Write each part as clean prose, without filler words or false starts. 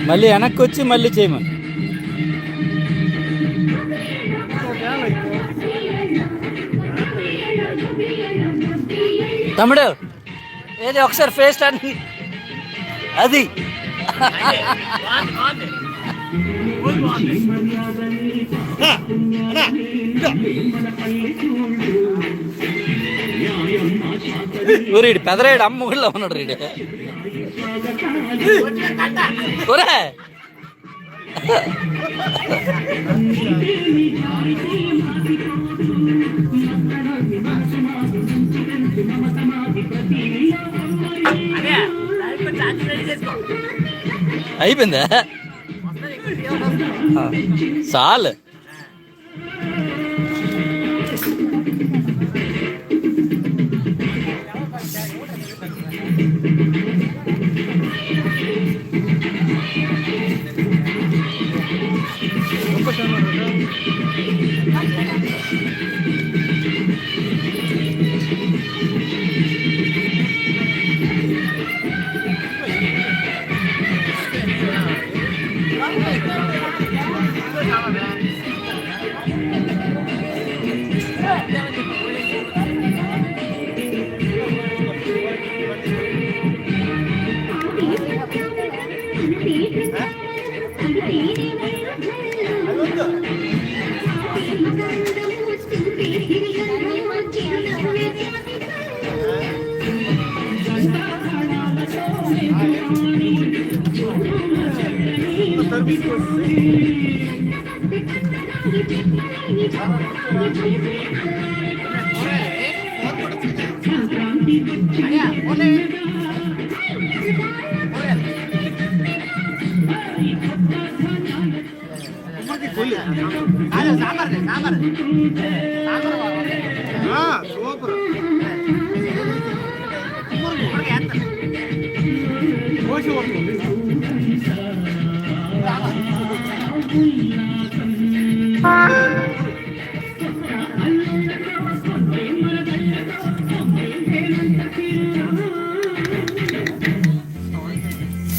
మళ్ళీ వెనక్కి వచ్చి మళ్ళీ చేయమని. తమ్ముడు ఏది ఒకసారి ఫేస్ అని అది ఊరిడు పెదరాయుడు అమ్మ ఊళ్ళో ఉన్నాడు రీడు ఊరే అయిపోయిందా చాలు.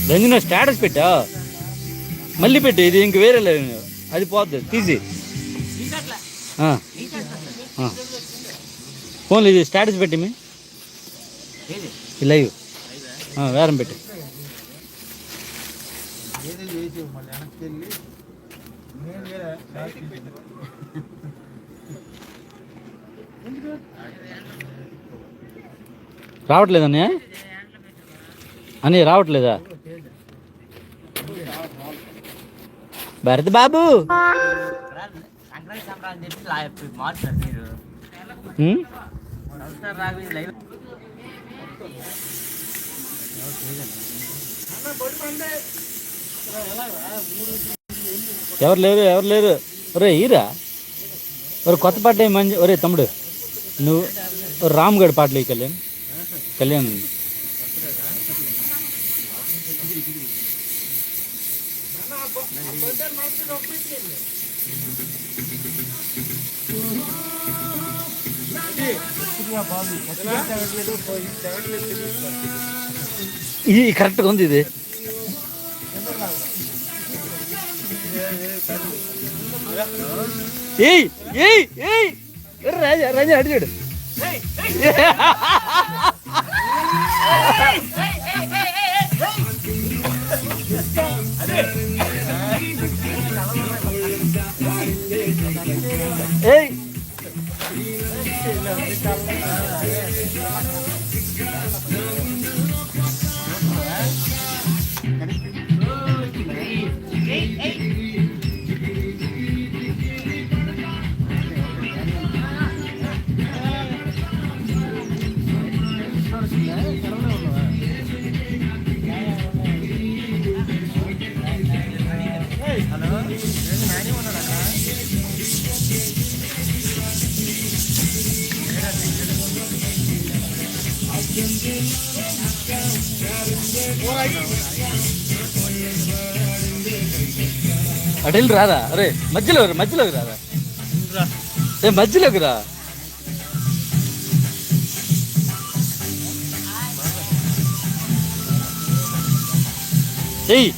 రంజన స్టేటస్ పెట్టా మళ్ళీ పెట్టు, ఇది ఇంక వేరే లేదు, అది పోద్ది తీసి ఫోన్లో ఇది స్టేటస్ పెట్టి మీ లైవ్ వేరం పెట్టు. రావట్లేదన్నయ్య అని రావట్లేదా భరత్ బాబు? ఎవరు లేరు ఎవరు లేరు. ఒరే ఈరా ఒరే కొత్త పాట మంచి. ఒరే తమ్ముడు నువ్వు రామ్గఢ్ పాటలు ఈ కళ్యాణ్ కళ్యాణ్ ఇది కరెక్ట్గా ఉంది. ఇది ఏయ్ ఏయ్ ఏయ్ రాజా రాజా అడిచాడు. ఏయ్ అటెల్ రారా? అరే మధ్యలోకి రారా? మధ్యలోకి రా. చెయ్యి.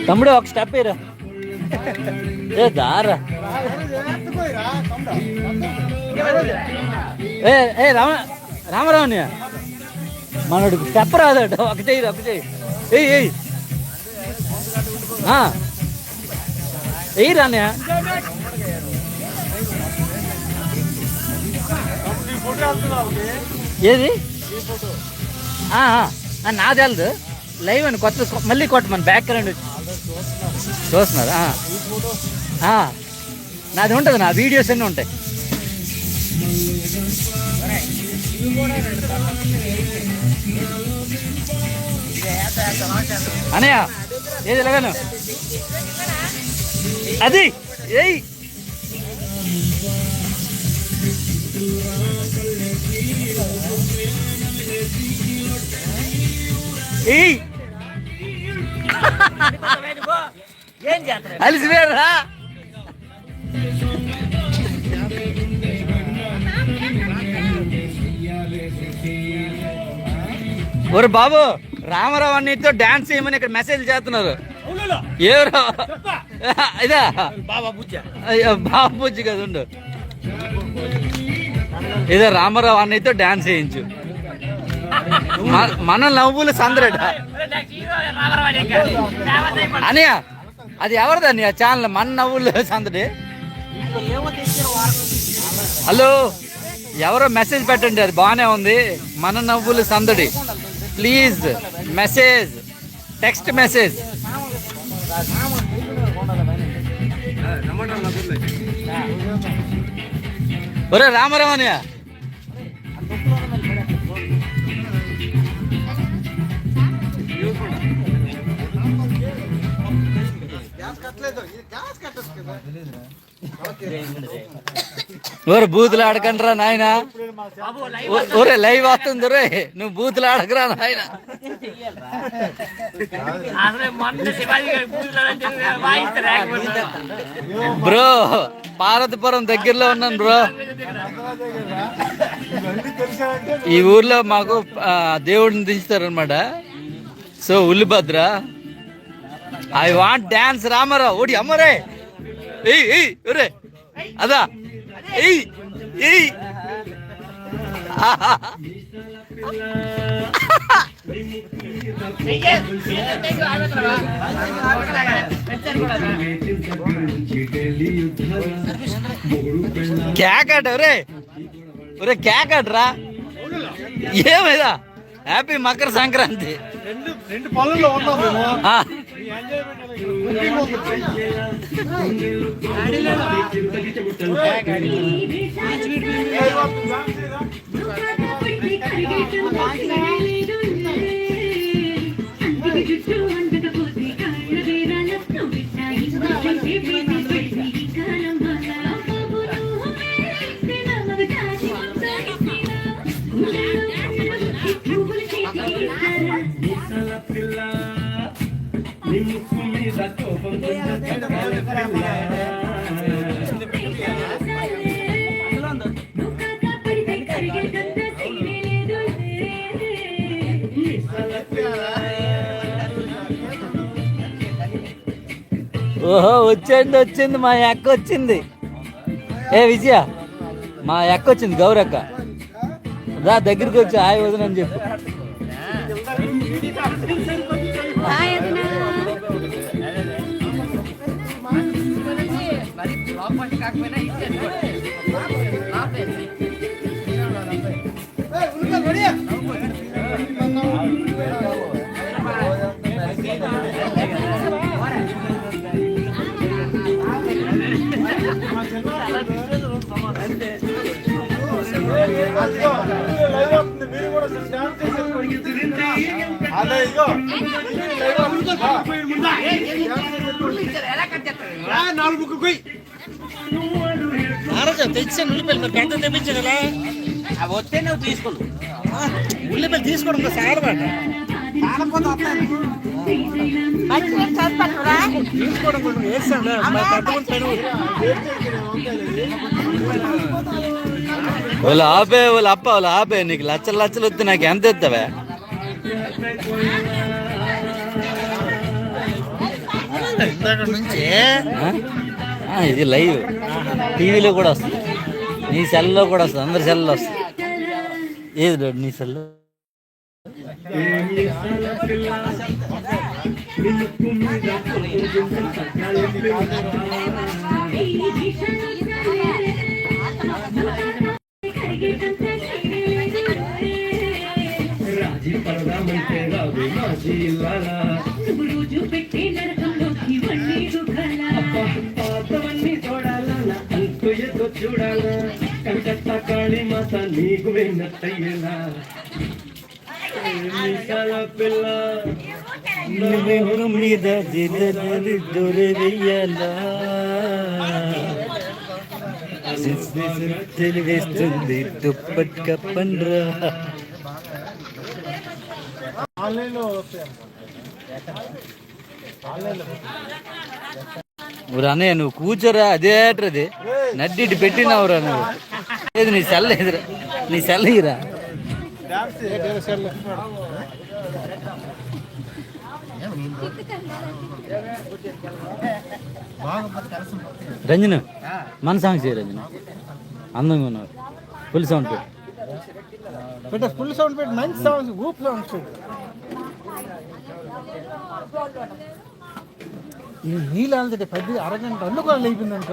తమ్ముడు ఒక స్టెప్ ఇరా. ఏ దారా ఏ రామరావుని మనోడికి స్టెప్ రాదట. ఒక చెయ్యి ఎయ్యి ఎయ్యి రానే. ఏది నా తెలదు. లైవ్ అని కొత్త మళ్ళీ కొట్టమని బ్యాక్ గ్రౌండ్ చూస్తున్నారా? నాది ఉంటుంది, నా వీడియోస్ అన్నీ ఉంటాయి. అనయ్య ఏది ఎలాగాను అది ఏయ్ అలిసిపోయారా? ఒరు బాబు, రామారావు అన్నితో డాన్స్ చేయమని ఇక్కడ మెసేజ్ చేస్తున్నారు. ఎవరు ఇదా? బాబా బుజ్జి కదా ఉండు. ఇదే రామారావు అన్నయ్యతో డాన్స్ చేయించు. మన నవ్వులు సందరట అనియా. అది ఎవరిదని ఆ ఛానల్? మన నవ్వులు సందడి. హలో, ఎవరో మెసేజ్ పెట్టండి, అది బాగానే ఉంది. మన నవ్వులు సందడి. Please message, text message. ఒరే రామారావు అనియా, ఒరే బూతులు ఆడకండ్రా నాయన. ఒరే లైవ్ వస్తుంది రే, నువ్వు బూతులు ఆడకరా నాయన. బ్రో పార్వతీపురం దగ్గరలో ఉన్నాను బ్రో. ఈ ఊర్లో మాకు దేవుడిని దించుతారనమాట. సో ఉల్లిభద్ర. I want dance Ramarao. ఓడి అమ్మరే ఒరే అదా కేకట ఒరే ఒరే కేకట్రా. ఏమైదా? హ్యాపీ మకర సంక్రాంతి. రెండు పనుల్లో ఓహో వచ్చింది మా అక్క వచ్చింది. ఏ విజయ, మా అక్క వచ్చింది, గౌరక్క. రా దగ్గరికి వచ్చి హాయ్ వదనని చెప్పు. తెచ్చాను ఉల్లిపాయలు మరి పెద్ద తెప్పించా కదా అవి వస్తే నువ్వు తీసుకోండి ఉల్లిపాయలు తీసుకోవడం సార్ వాళ్ళు ఆపే వాళ్ళు అప్ప వాళ్ళు ఆపే నీకు లచ్చలు లచ్చలు వస్తే నాకు ఎంత ఎత్తావే ఇది లైవ్ టీవీలో కూడా వస్తుంది నీ సెల్లో కూడా వస్తుంది అందరి సెల్లో వస్తుంది ఏది నీ సెల్లో రాజీ పడదామంటే రాదు మాజీ రోజు పెట్టి నరకంలోకి వన్నీ పాతవన్నీ చూడాలన్న అంతు ఎదో చూడాలా కంకట్ట కాళీ మాత నీకు విన్నట్టయ్యేలా పిల్ల మీద దొరవేయాలా తెలివేస్తుంది దుప్పట్ కప్పండ్రా అన్నయ్య నువ్వు కూర్చోరా అదే అది నడ్డి పెట్టినావురా నువ్వు లేదు నీ సెల్ ఎదురా నీ సెల్ ఇరా రంజన్ మన సాంగ్ చేయ రంజన్ అందంగా ఉన్నారు ఫుల్ సౌండ్ పెట్టు ఫుల్ సౌండ్ పెట్టు మంచి సౌండ్ ఊప్ సౌండ్ ఈ నీళ్ళు అంటే పెద్ద అరగంట అల్లు కూడా అయిపోయిందంట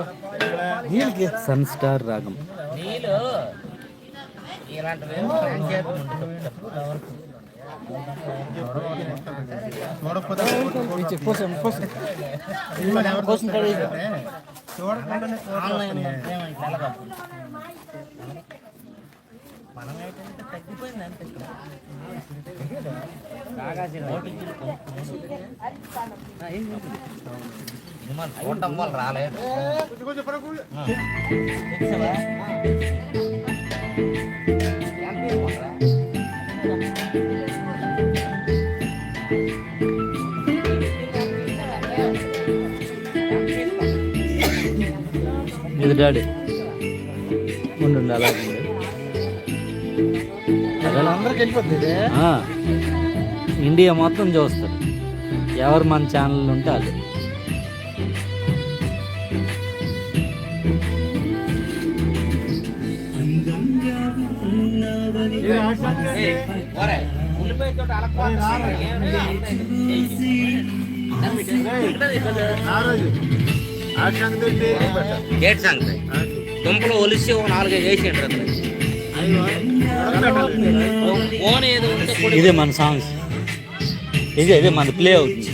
నీళ్ళకి సన్ స్టార్ రాగం నీళ్ళు చూడటం వల్ల రాలేదు ఇది డాడీ ఉండు అలాగే అందరికి వెళ్ళిపోతుంది ఇండియా మొత్తం చూస్తారు ఎవరు మన ఛానల్ ఉంటే అది గేట్ సంగతి దుంపలు ఒలిసి 4-5 వేసిండ్రు ఇదే మన సాంగ్స్ ఇదే మన ప్లే అవుతుంది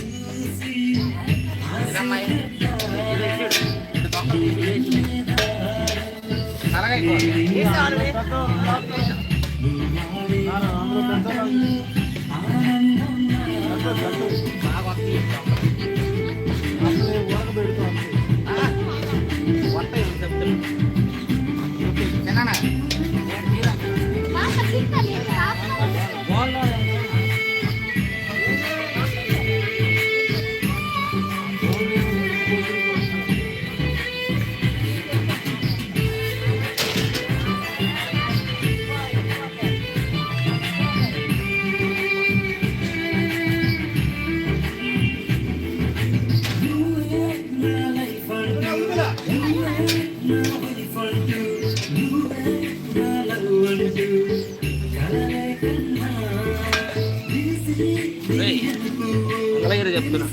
చెప్తున్నా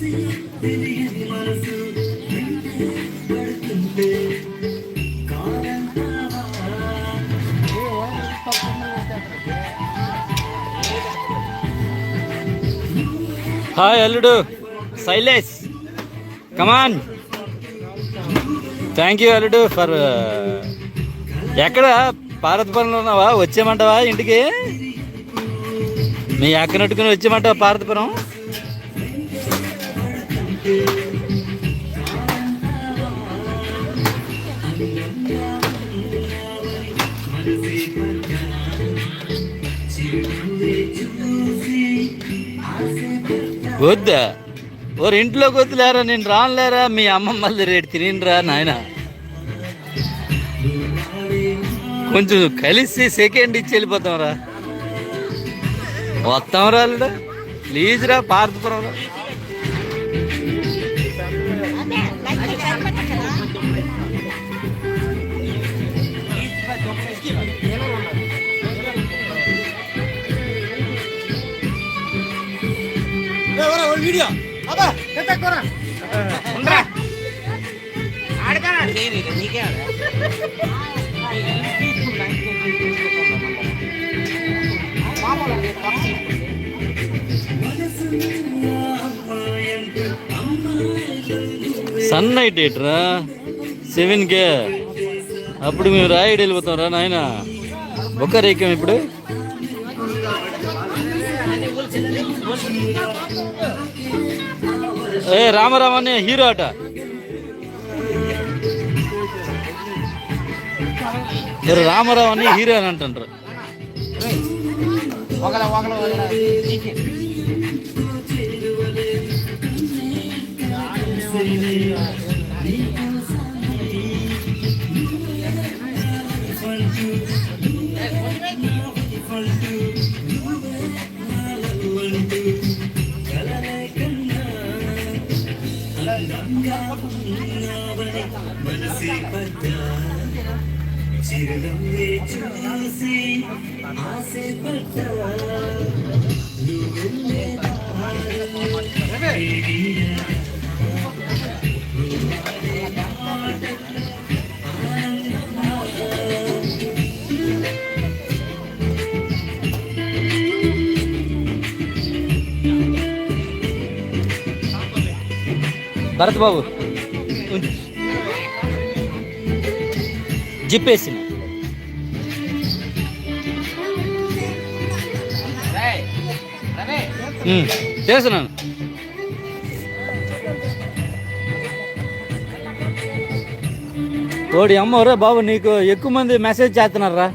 హాయ్ అల్లుడు శైలేష్, కమాన్. థ్యాంక్ యూ అల్లుడు ఫర్. ఎక్కడ పార్వతీపురంలో ఉన్నావా? వచ్చేయమంటావా ఇంటికి? మీ అక్కనట్టుకుని వచ్చేయమంటావా పార్వతీపురం? వద్దా? ఓరు ఇంట్లోకి వద్దులేరా, నేను రానులేరా. మీ అమ్మ మళ్ళీ రేటు తినిరా నాయన. కొంచెం కలిసి సెకండ్ ఇచ్చి వెళ్ళిపోతాం రా. వస్తాం రా అల్లుడు, ప్లీజ్ రా పార్వతీపురం రా. వీడియో సన్ నైట్ ఎయిట్రా 7K. అప్పుడు మేము రాయిడ్ వెళ్ళిపోతాం రా నాయన. ఒక రేఖం ఇప్పుడు ఏ రామారావు అనే హీరో అట. రామారావు అని హీరో అని అంటారు. భరత్ బాబు జిప్పేసి చేస్తున్నాను. ఓడి అమ్మవరా బాబు, నీకు ఎక్కువ మంది మెసేజ్ చేస్తున్నారా.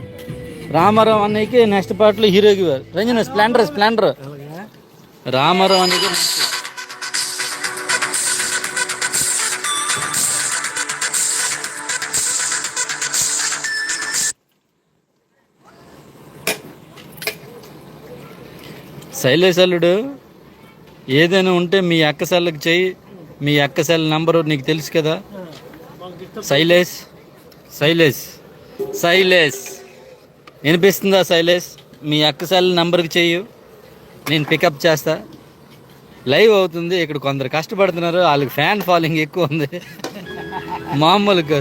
రామారావు అన్నయ్యకి నెక్స్ట్ పార్ట్లో హీరోకి రంజన స్ప్లెండర్ రామారావు అన్నయ్యకి శైలేష్ అల్లుడు. ఏదైనా ఉంటే మీ అక్క సెల్కి చెయ్యి. మీ అక్క సెల్ నంబరు నీకు తెలుసు కదా. శైలేష్ వినిపిస్తుందా శైలేష్? మీ అక్క సెల్ నంబర్కి చెయ్యు, నేను పికప్ చేస్తా. లైవ్ అవుతుంది ఇక్కడ. కొందరు కష్టపడుతున్నారు, వాళ్ళకి ఫ్యాన్ ఫాలోయింగ్ ఎక్కువ ఉంది. మామూలుగా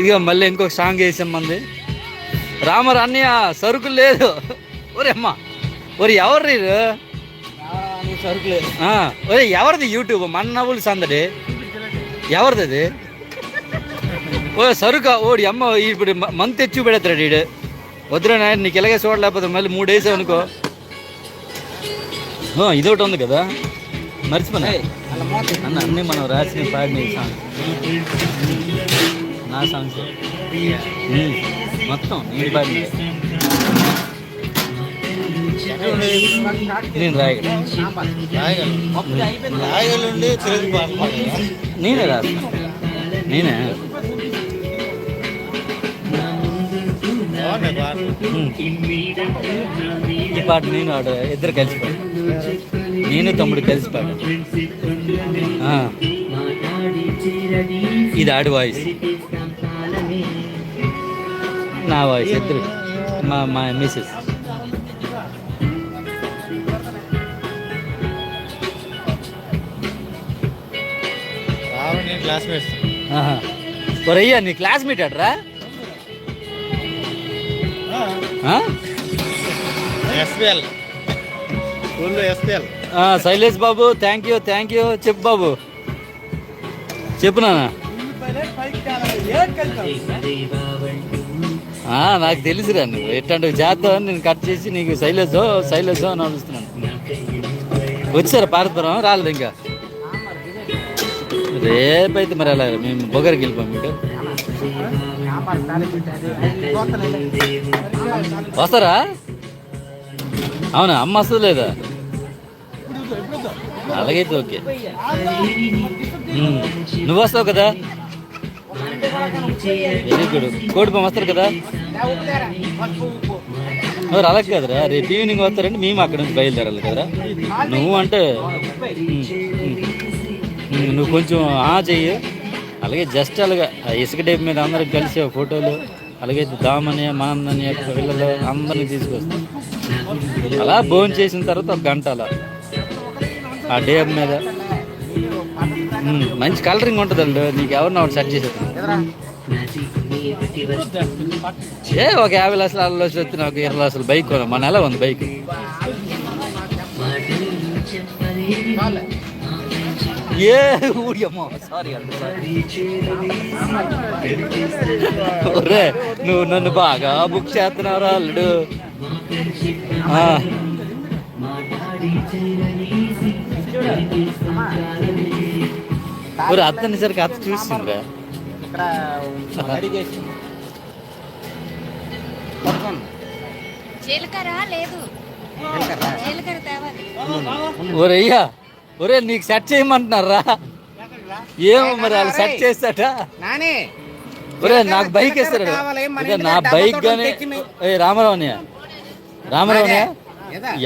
ఇదిగో మళ్ళీ ఇంకొక సాంగ్ వేసాం మంది. రామారావు అన్నయ్య సరుకులు లేదు. ఒరే అమ్మా, ఒరే ఎవరు సరుకులు? ఒరే ఎవరిది యూట్యూబ్? మన్నవులు సందడి ఎవరిది అది? ఓ సరుకా? ఓడి అమ్మ ఇప్పుడు మంత్ తెచ్చి పెడతాడు ఈడు. వద్దురా నాయన, నీకు ఎలాగే చూడలేకపోతే మళ్ళీ 3 డేస్ అనుకో. ఇదొకటి ఉంది కదా, మర్చిపోయినా అన్న. అన్నీ మనం రాసిన పాడిన సాంగ్, నా సాంగ్స్ మొత్తం నేను పాడిన. నేను నేనే రాస్తా. నేనే ఈ పాట నేను ఆడు ఇద్దరు కలిసి పాడు. నేను తమ్ముడు కలిసి పాడు. ఇది ఆడి వాయిస్, నా వాయిస్. ఇద్దరు మా మిస్సెస్. క్లాస్మేట్స్. ఒరయ్యా నీ క్లాస్మేట్ అట్రా? SBL Shailesh Babu thank you చెప్పు బాబు, చెప్పు నాన్న. నాకు తెలుసురా నువ్వు ఎట్లాంటి చేద్దామని నేను కట్ చేసి నీకు శైలేష్ అని అడుగుతున్నాను. వచ్చారా పార్వతపురం? రాలేదు ఇంకా. రేపైతే మరి అలా మేము బొగరికి వెళ్ళిపోం. మీకు వస్తారా? అవునా, అమ్మ వస్తుంది లేదా? అలాగైతే ఓకే. నువ్వు వస్తావు కదా? Very good. కోడిపం వస్తారు కదా? మరి అలాగే కదరా, రేపు ఈవినింగ్ వస్తారంటే మేము అక్కడ నుంచి బయలుదేరాలి కదరా. నువ్వు అంటే నువ్వు కొంచెం చెయ్యి. అలాగే జస్ట్ అలాగా ఇసుక టైప్ మీద అందరికి కలిసి ఫోటోలు, అలాగే దామని మానందని పిల్లలు అందరినీ తీసుకొస్తాం. అలా భోజనం చేసిన తర్వాత ఒక గంట అలా ఆ డేప్ మీద మంచి కలరింగ్ ఉంటుంది. నీకు ఎవరిని ఒకటి సెట్ చేసేస్తాను. ఒక 50 లక్షలు 60 లక్షలు వచ్చిన ఒక 20 లక్షలు బైక్ కొన. మన ఎలా ఉంది బైక్? ఒరే నువ్వు నన్ను బాగా బుక్ చేస్తున్నావు అల్లుడు. ఒరే అత్తని సరికి అత్త చూస్తుందిరా. ఒరయ్యా, ఒరే నీకు సెట్ చేయమంటున్నారా? ఏమో మరి వాళ్ళు సెట్ చేస్తాట. ఒరే నాకు బైక్ ఇస్తాడు. నా బైక్ గానీ రామారావునియా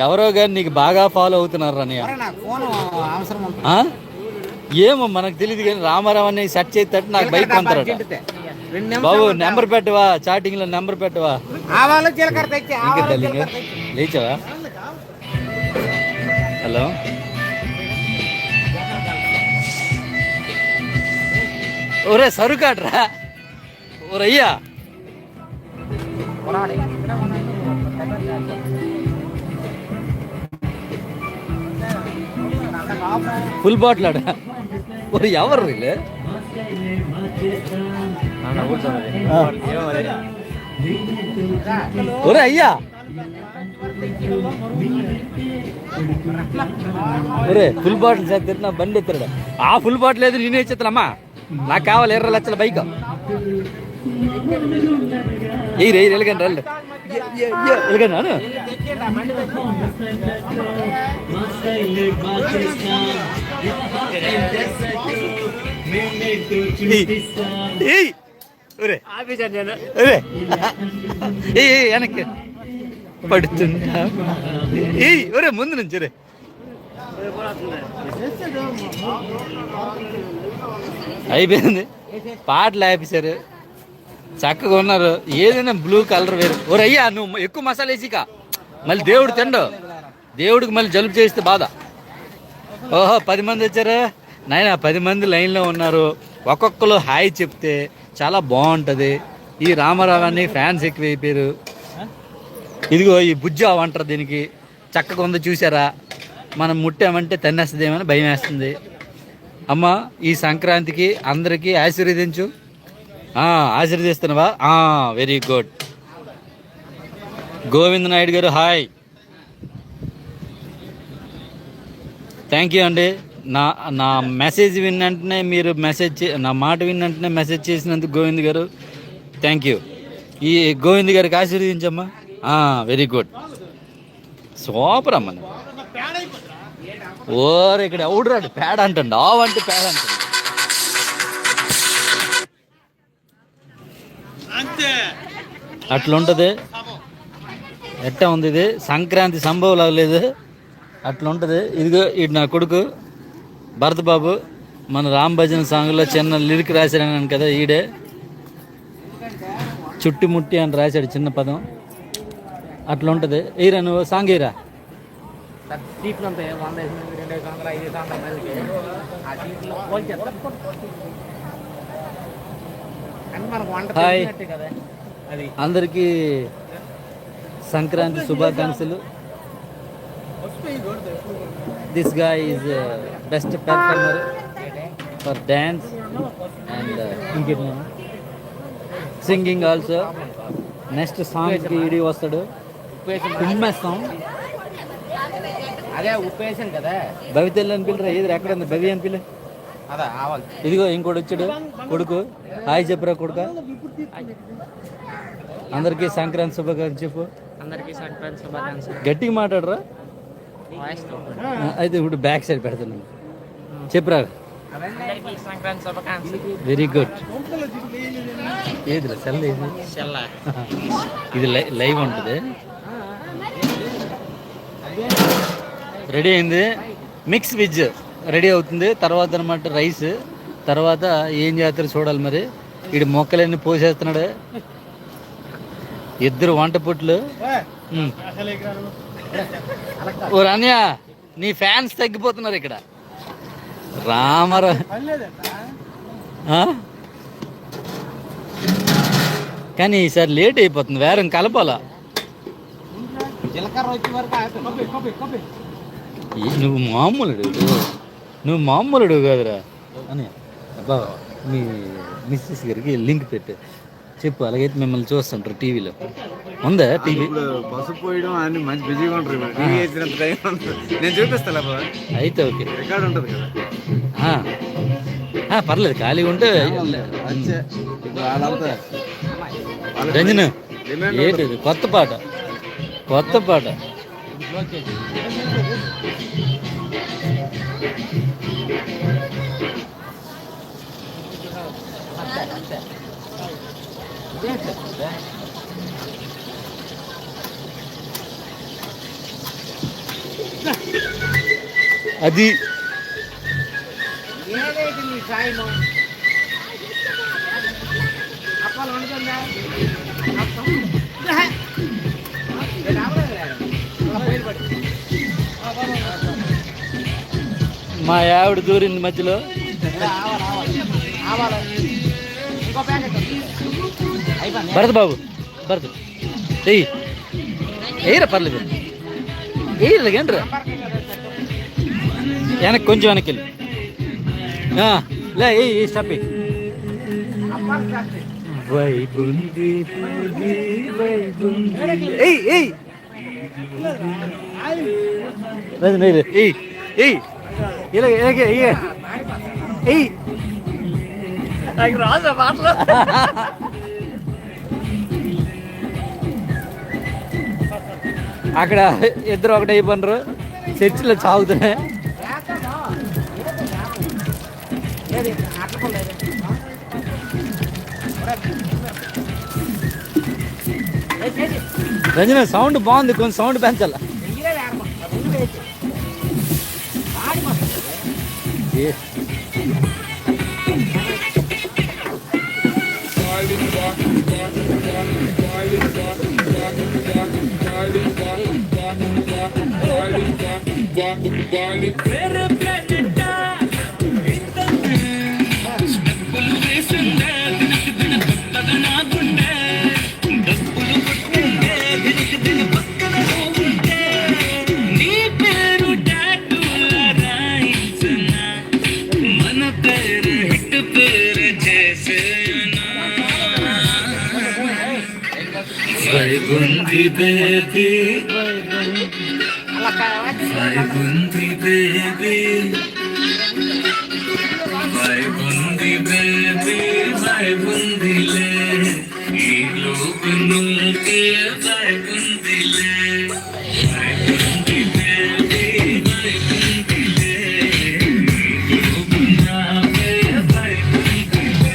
ఎవరో కానీ నీకు బాగా ఫాలో అవుతున్నారు అన్నయ్య. ఏమో మనకు తెలియదు కానీ రామారావు అని సెట్ చేస్తాడు. నాకు బైక్ కొంటారట. బాబు నెంబర్ పెట్టవా? చాటింగ్ లో నెంబర్ పెట్టవా? లేచావా? హలో, ఒరే సరుకాట్రా. ఒరయ్యా ఫుల్ బాటిల్ ఆడ. ఒరే ఎవరు వీళ్ళు? ఒరే అయ్యా, ఒరే ఫుల్ బాటిల్ చేస్తే నా బండి ఎత్తాడు. ఆ ఫుల్ బాటిల్ లేదు నేనే ఇచ్చేస్తానమ్మా. నాకు కావాలి 20 లక్షల బైక్. ఎలాగండి రండి ఎలాగండి. వెనక్కి పడుతుందా? ఒరే ముందు నుంచి రే. అయిపోయింది, పాటలు ఆపేశారు, చక్కగా ఉన్నారు. ఏదైనా బ్లూ కలర్ వేరు. ఒరయ్యా నువ్వు ఎక్కువ మసాలా వేసిక మళ్ళీ దేవుడు తిండు. దేవుడికి మళ్ళీ జలుబు చేస్తే బాధ. ఓహో 10 మంది వచ్చారు నాయన. 10 మంది లైన్లో ఉన్నారు. ఒక్కొక్కరు హాయ్ చెప్తే చాలా బాగుంటుంది. ఈ రామారావాన్ని ఫ్యాన్స్ ఎక్కువ అయిపోయారు. ఇదిగో ఈ బుజ్జా అంటారు దీనికి. చక్కగా ఉంది చూసారా? మనం ముట్టామంటే తన్నేస్తుందేమని భయం వేస్తుంది. అమ్మ ఈ సంక్రాంతికి అందరికీ ఆశీర్వదించు. ఆశీర్వదిస్తున్నావా? Very good. గోవింద్ నాయుడు గారు హాయ్, థ్యాంక్ యూ అండి. నా మెసేజ్ విన్నంటనే మీరు నా మాట విన్నంటనే మెసేజ్ చేసినందుకు గోవింద్ గారు థ్యాంక్ యూ. ఈ గోవింద్ గారికి ఆశీర్వదించమ్మా. వెరీ గుడ్, సూపర్ అమ్మ. ఓరే ఇక్కడ ఎవడురాడు పేడ అంటండి. ఆవంటే పేడ అంటండి. అట్లుంటుంది. ఎట్టా ఉంది ఇది? సంక్రాంతి సంభవం అవ్వలేదు, అట్లుంటుంది. ఇదిగో ఇది నా కొడుకు భరత్ బాబు. మన రామ్ భజన్ సాంగ్లో చిన్న లిరిక్ రాశాడన్నాను కదా, ఈడే చుట్టుముట్టి అని రాశాడు చిన్న పదం. అట్లుంటుంది. ఈరా నువ్వు సాంగ్ ఈరా. హాయ్ అందరికీ సంక్రాంతి శుభాకాంక్షలు. This guy is best performer for dance and singing also. Next song కి ఈడి వస్తాడు, కుమ్మేస్తాం. అదే ఉప్పేసాను కదా. భవితల్లి అని పిల్లరా, ఏది ఎక్కడ ఉంది భవి అని పిల్ల. అదే ఆవాలి. ఇదిగో ఇంకోటి వచ్చాడు కొడుకు. హాయ్ చెప్పరా కొడుక. అందరికీ సంక్రాంతి శుభాకాంక్షలు చెప్పు. అందరికీ సంక్రాంతి శుభాకాంక్షలు. గట్టిగా మాట్లాడరా. అయితే ఇప్పుడు బ్యాక్ సైడ్ పెడతాను, చెప్పురా. అందరికీ సంక్రాంతి శుభాకాంక్షలు. Very good. ఏదిరా సెల్ ఏది? ఇది లైవ్ ఉంటుంది. రెడీ అయింది. మిక్స్ వెజ్ రెడీ అవుతుంది. తర్వాత అనమాట రైస్. తర్వాత ఏం చేస్తారో చూడాలి మరి. ఇటు మొక్కలన్నీ పోసేస్తున్నాడు. ఇద్దరు వంట పుట్లు. ఓ రన్య, నీ ఫ్యాన్స్ తగ్గిపోతున్నారు ఇక్కడ. రామరా కానీ ఈసారి లేట్ అయిపోతుంది, వేరం కలపాలా. నువ్వు మామూలుడు కాదురా అని. అబ్బా, మీ మిస్సెస్ గారికి లింక్ పెట్టు చెప్పు. అలాగైతే మిమ్మల్ని చూస్తుంటారు టీవీలో. ఉందా టీవీ? పసుపు పోయడం అన్ని మంచి బిజీగా ఉంటారు. టీవీ వేసినంత టైం ఉంటుంది. నేను చూపిస్తాను అయితే ఓకే. రికార్డ్ ఉంటుంది కదా. పర్లేదు, ఖాళీగా ఉంటే. రంజన్ ఏంటి కొత్త పాట? కొత్త పాట. అది మా ఆవిడ దూరింది మధ్యలో. భరత్ బాబు, భరత్ ఎయ్యరా, పర్లేదు ఎయ్యలేంట్రా. వెనక్కి కొంచెం వెనక్కి వెళ్ళి లే స్టాప్. అక్కడ ఇద్దరు ఒకటి అయిపోయినారు. చర్చిలో చాగుతున్నాయి. రంజన సౌండ్ బాగుంది, కొంచెం sound Penchala. Vaibundi baby, Vaibundi baby, Vaibundi baby, Vaibundi le, ilogunu ke Vaibundi le, Vaibundi baby, Vaibundi le, iloguna ke Vaibundi le.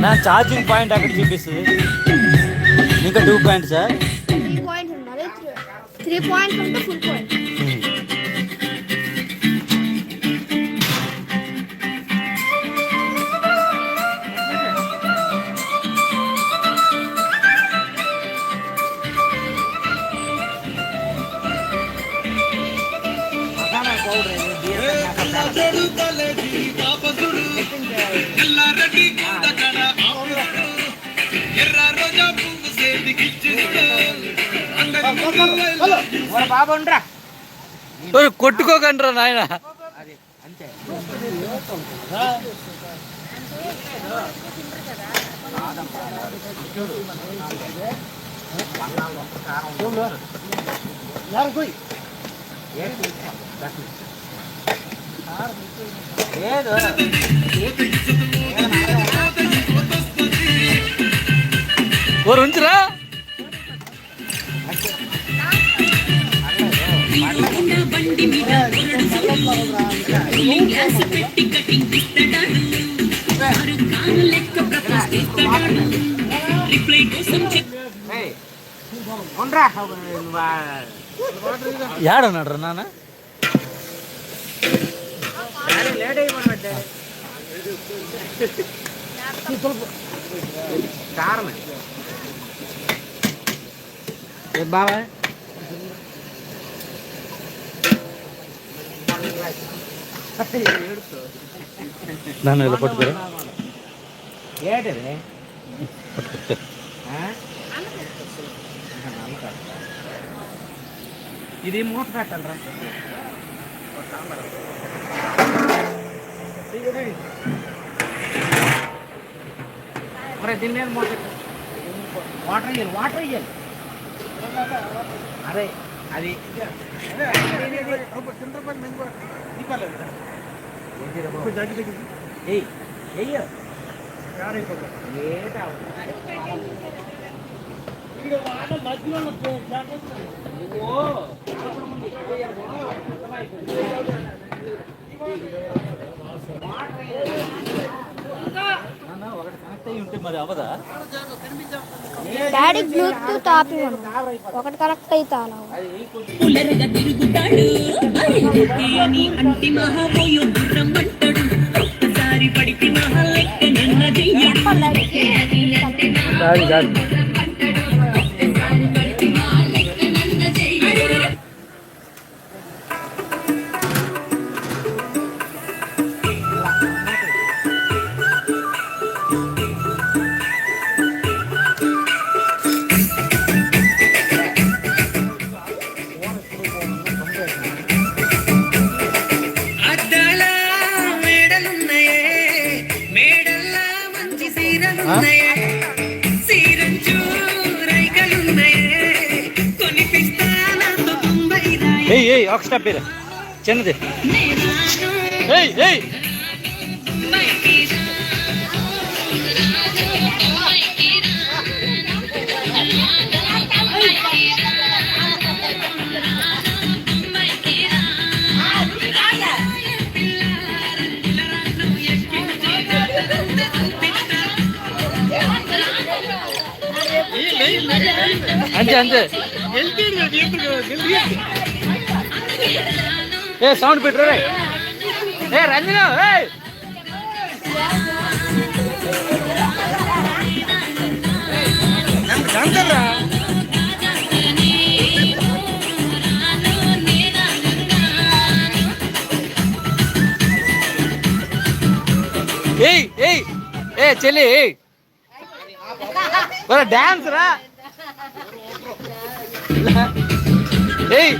నా ఛార్జింగ్ పాయింట్ అక్కడ చూపిస్తుంది. ఇంకా 2 పాయింట్ సార్. 3 పాయింట్స్ ఉంటే ఫుల్ పాయింట్. బాబు ఉండరా కొట్టుకోకండి రా నాయన. అది అంతే. ఓరు ఉంచురా. ఏడన్నాడు రా నాన్న. లేట్ అయిపోయినట్టే కారణం బాబా. నన్ను ఇలా పట్టుకోరా. ఏంటది ఇది మూట పెట్టాలరా. దీని మీద మూట వాటర్ ఇయ్యాలి, వాటర్ ఇయ్యాలి. అదే అది మరి అవదా? డాడీ బ్లూటూత్ ఆపి ఒకటి కనెక్ట్ అవుతా పులరగా తిరుగుతాడు అంటి మహాపోయో రమ్మంటాడు. ఒక్కసారి పడితే మహా లెక్క నన్న చెయ్యడు. ఏయ్ ఒక స్టెప్ చిన్నది. ఏయ్ ఏయ్ అంతే అంతే. ఏ సౌండ్ పెట్టరు. ఏ రంజన ఏయ్ ఏయ్ ఏ చెల్లి డాన్స్ రా. ఏయ్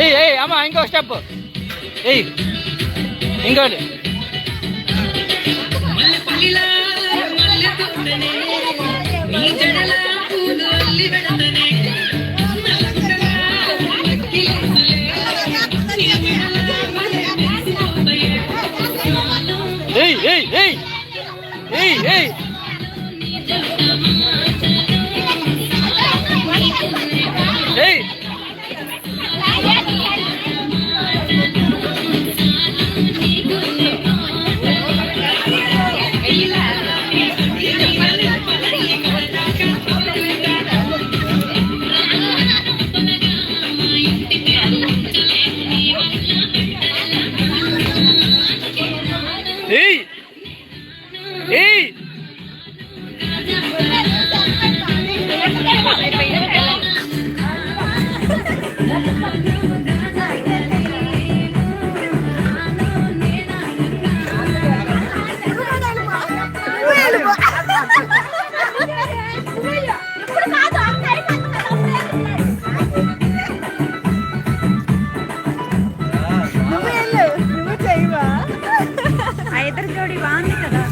ఏయ్ ఏయ్ అమ్మా ఇంకో స్టెప్. ఏయ్ ఇంకోటి. ఏయ్ ఏయ్ ఏయ్ ఏయ్ ఏయ్ ఏయ్ Hey, ఏయ్ ఇద్దరు జోడి బాగుంది కదా.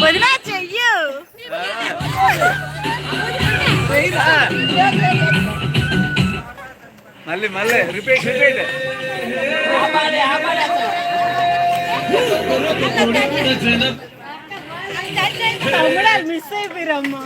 వదినా చెయ్యు. మళ్ళీ మళ్ళీ రిపీట్ రిపీట్. మిస్ అయిపోయారమ్మా.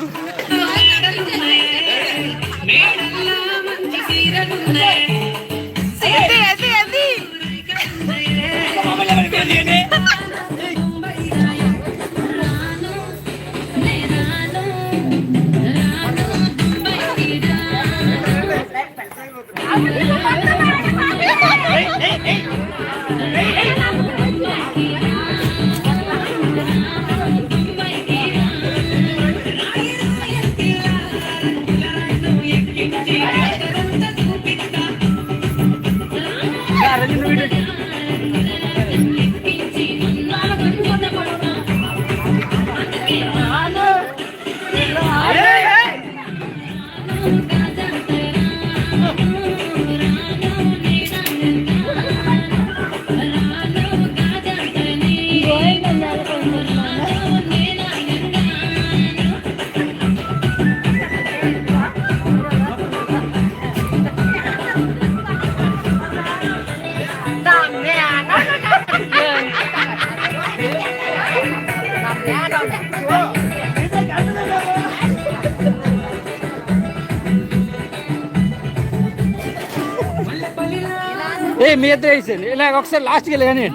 ఏ మీ ఇద్దరు వేసేయండి. ఇలా ఒకసారి లాస్ట్కి వెళ్ళి కానీ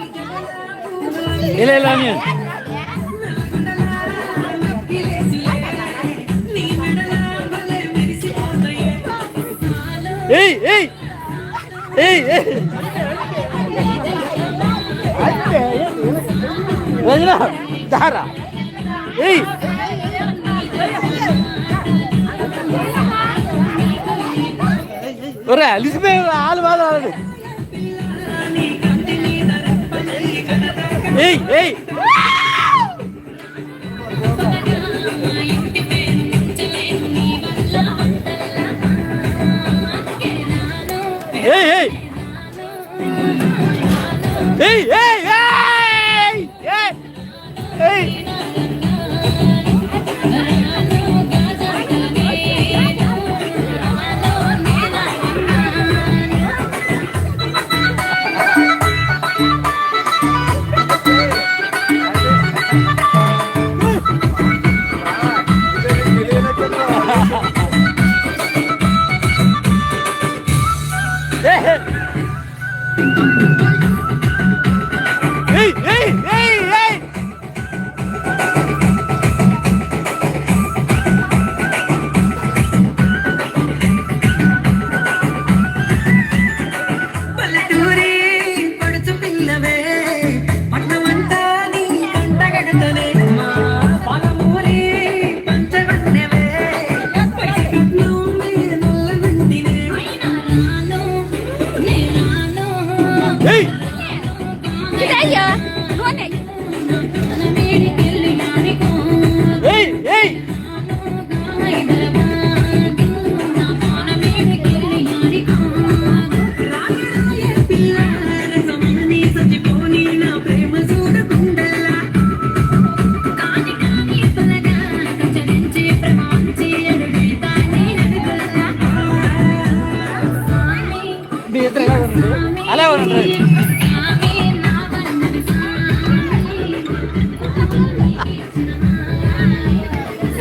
ఇలా ఇలా అని ఏయ్ ఏయ్ ఏయ్ రజన దారా ఏయ్ ఒరే అలిసిపోయి ఆలు బాధ రాలేదు. ఏయ్ ఏయ్ ఏయ్ ఏయ్ ఏయ్ ఏయ్ ఏయ్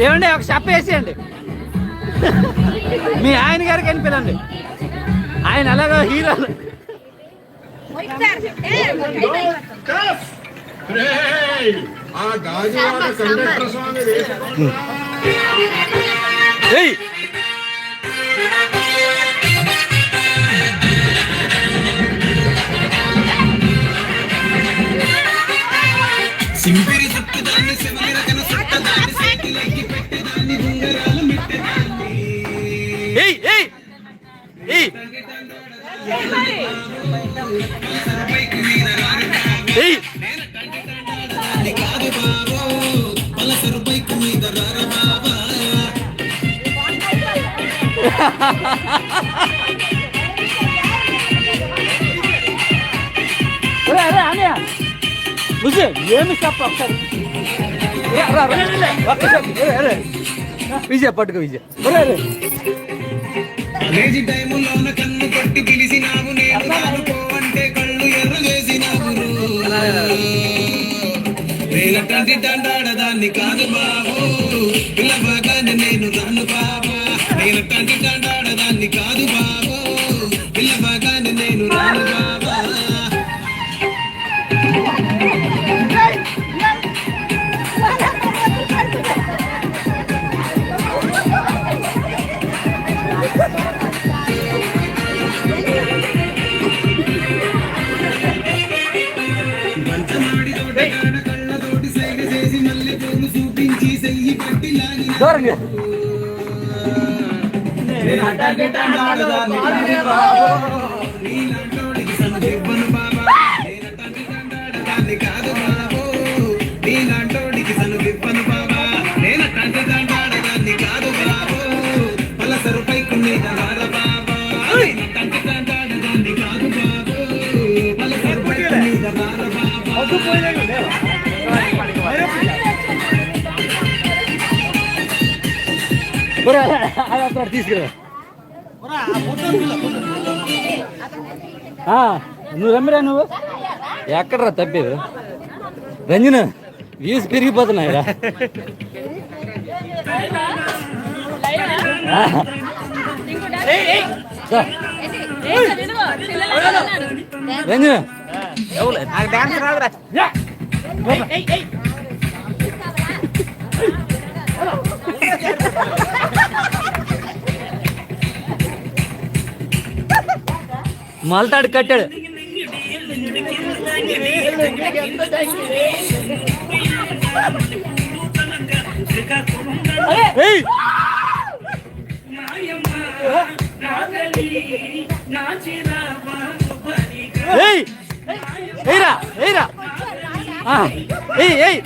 ఏమండి ఒక షప్ వేసేయండి. మీ ఆయన గారికి అని పిలండి. ఆయన అలాగా హీరో. ఏయ్ సింపిరి చుట్టుదాన్ని శివనిరకన సుట్టదాన్ని చేతులకి పెట్టేదాన్ని ఉంగరాలు మిట్టేదాన్ని ఏయ్ ఏయ్ ఏయ్ బైక్ మీద రాను ఏయ్ దాన్ని కాదు బాబో పలసరు బైక్ మీద రారు బాబా ఏమి షప్ ఒకసారి విజయ్ పట్టుకో విజయ్. లేజీ టైములోన కన్ను కొట్టి పిలిచినావు నేను కాదు పోవంటే కళ్ళు ఎర్ర వేసినావు వేలటంటి దండాడదాన్ని కాదు బాబు పిల్లబాగానే నేను రాను బాబా వేలటంటి దండాడదాన్ని కాదు బాబు పిల్లబాగానే నేను రాను బాబా కళ్ళతోటి సైగ చేసి మళ్ళీ పూలు చూపించి సెయ్యి పట్టి లాగి దూరంగా నీలాంటోడికి సనుగివ్వను బాబా నేనటంటి దండాడదాన్ని కాదు బాబు నీలాంటోడికి సనుగివ్వను బాబా నేనటంటి దండాడదాన్ని కాదు బాబు పలసరు పైకు మీద రార బాబా నేనటంటి దండాడదాన్ని కాదు బాబు పలసరు పైకు మీద రార బాబా తీసుకురా. నువ్వు రమ్మిరా. నువ్వు ఎక్కడరా తప్పేది? రంజన వ్యూస్ పెరిగిపోతున్నాయిరా. రంజన నాకు డాన్స్ రాదురా. మొలతాడు కట్టాడు. ఏయ్ ఏయ్ ఏయ్రా ఏయ్రా. ఏయ్ ఏయ్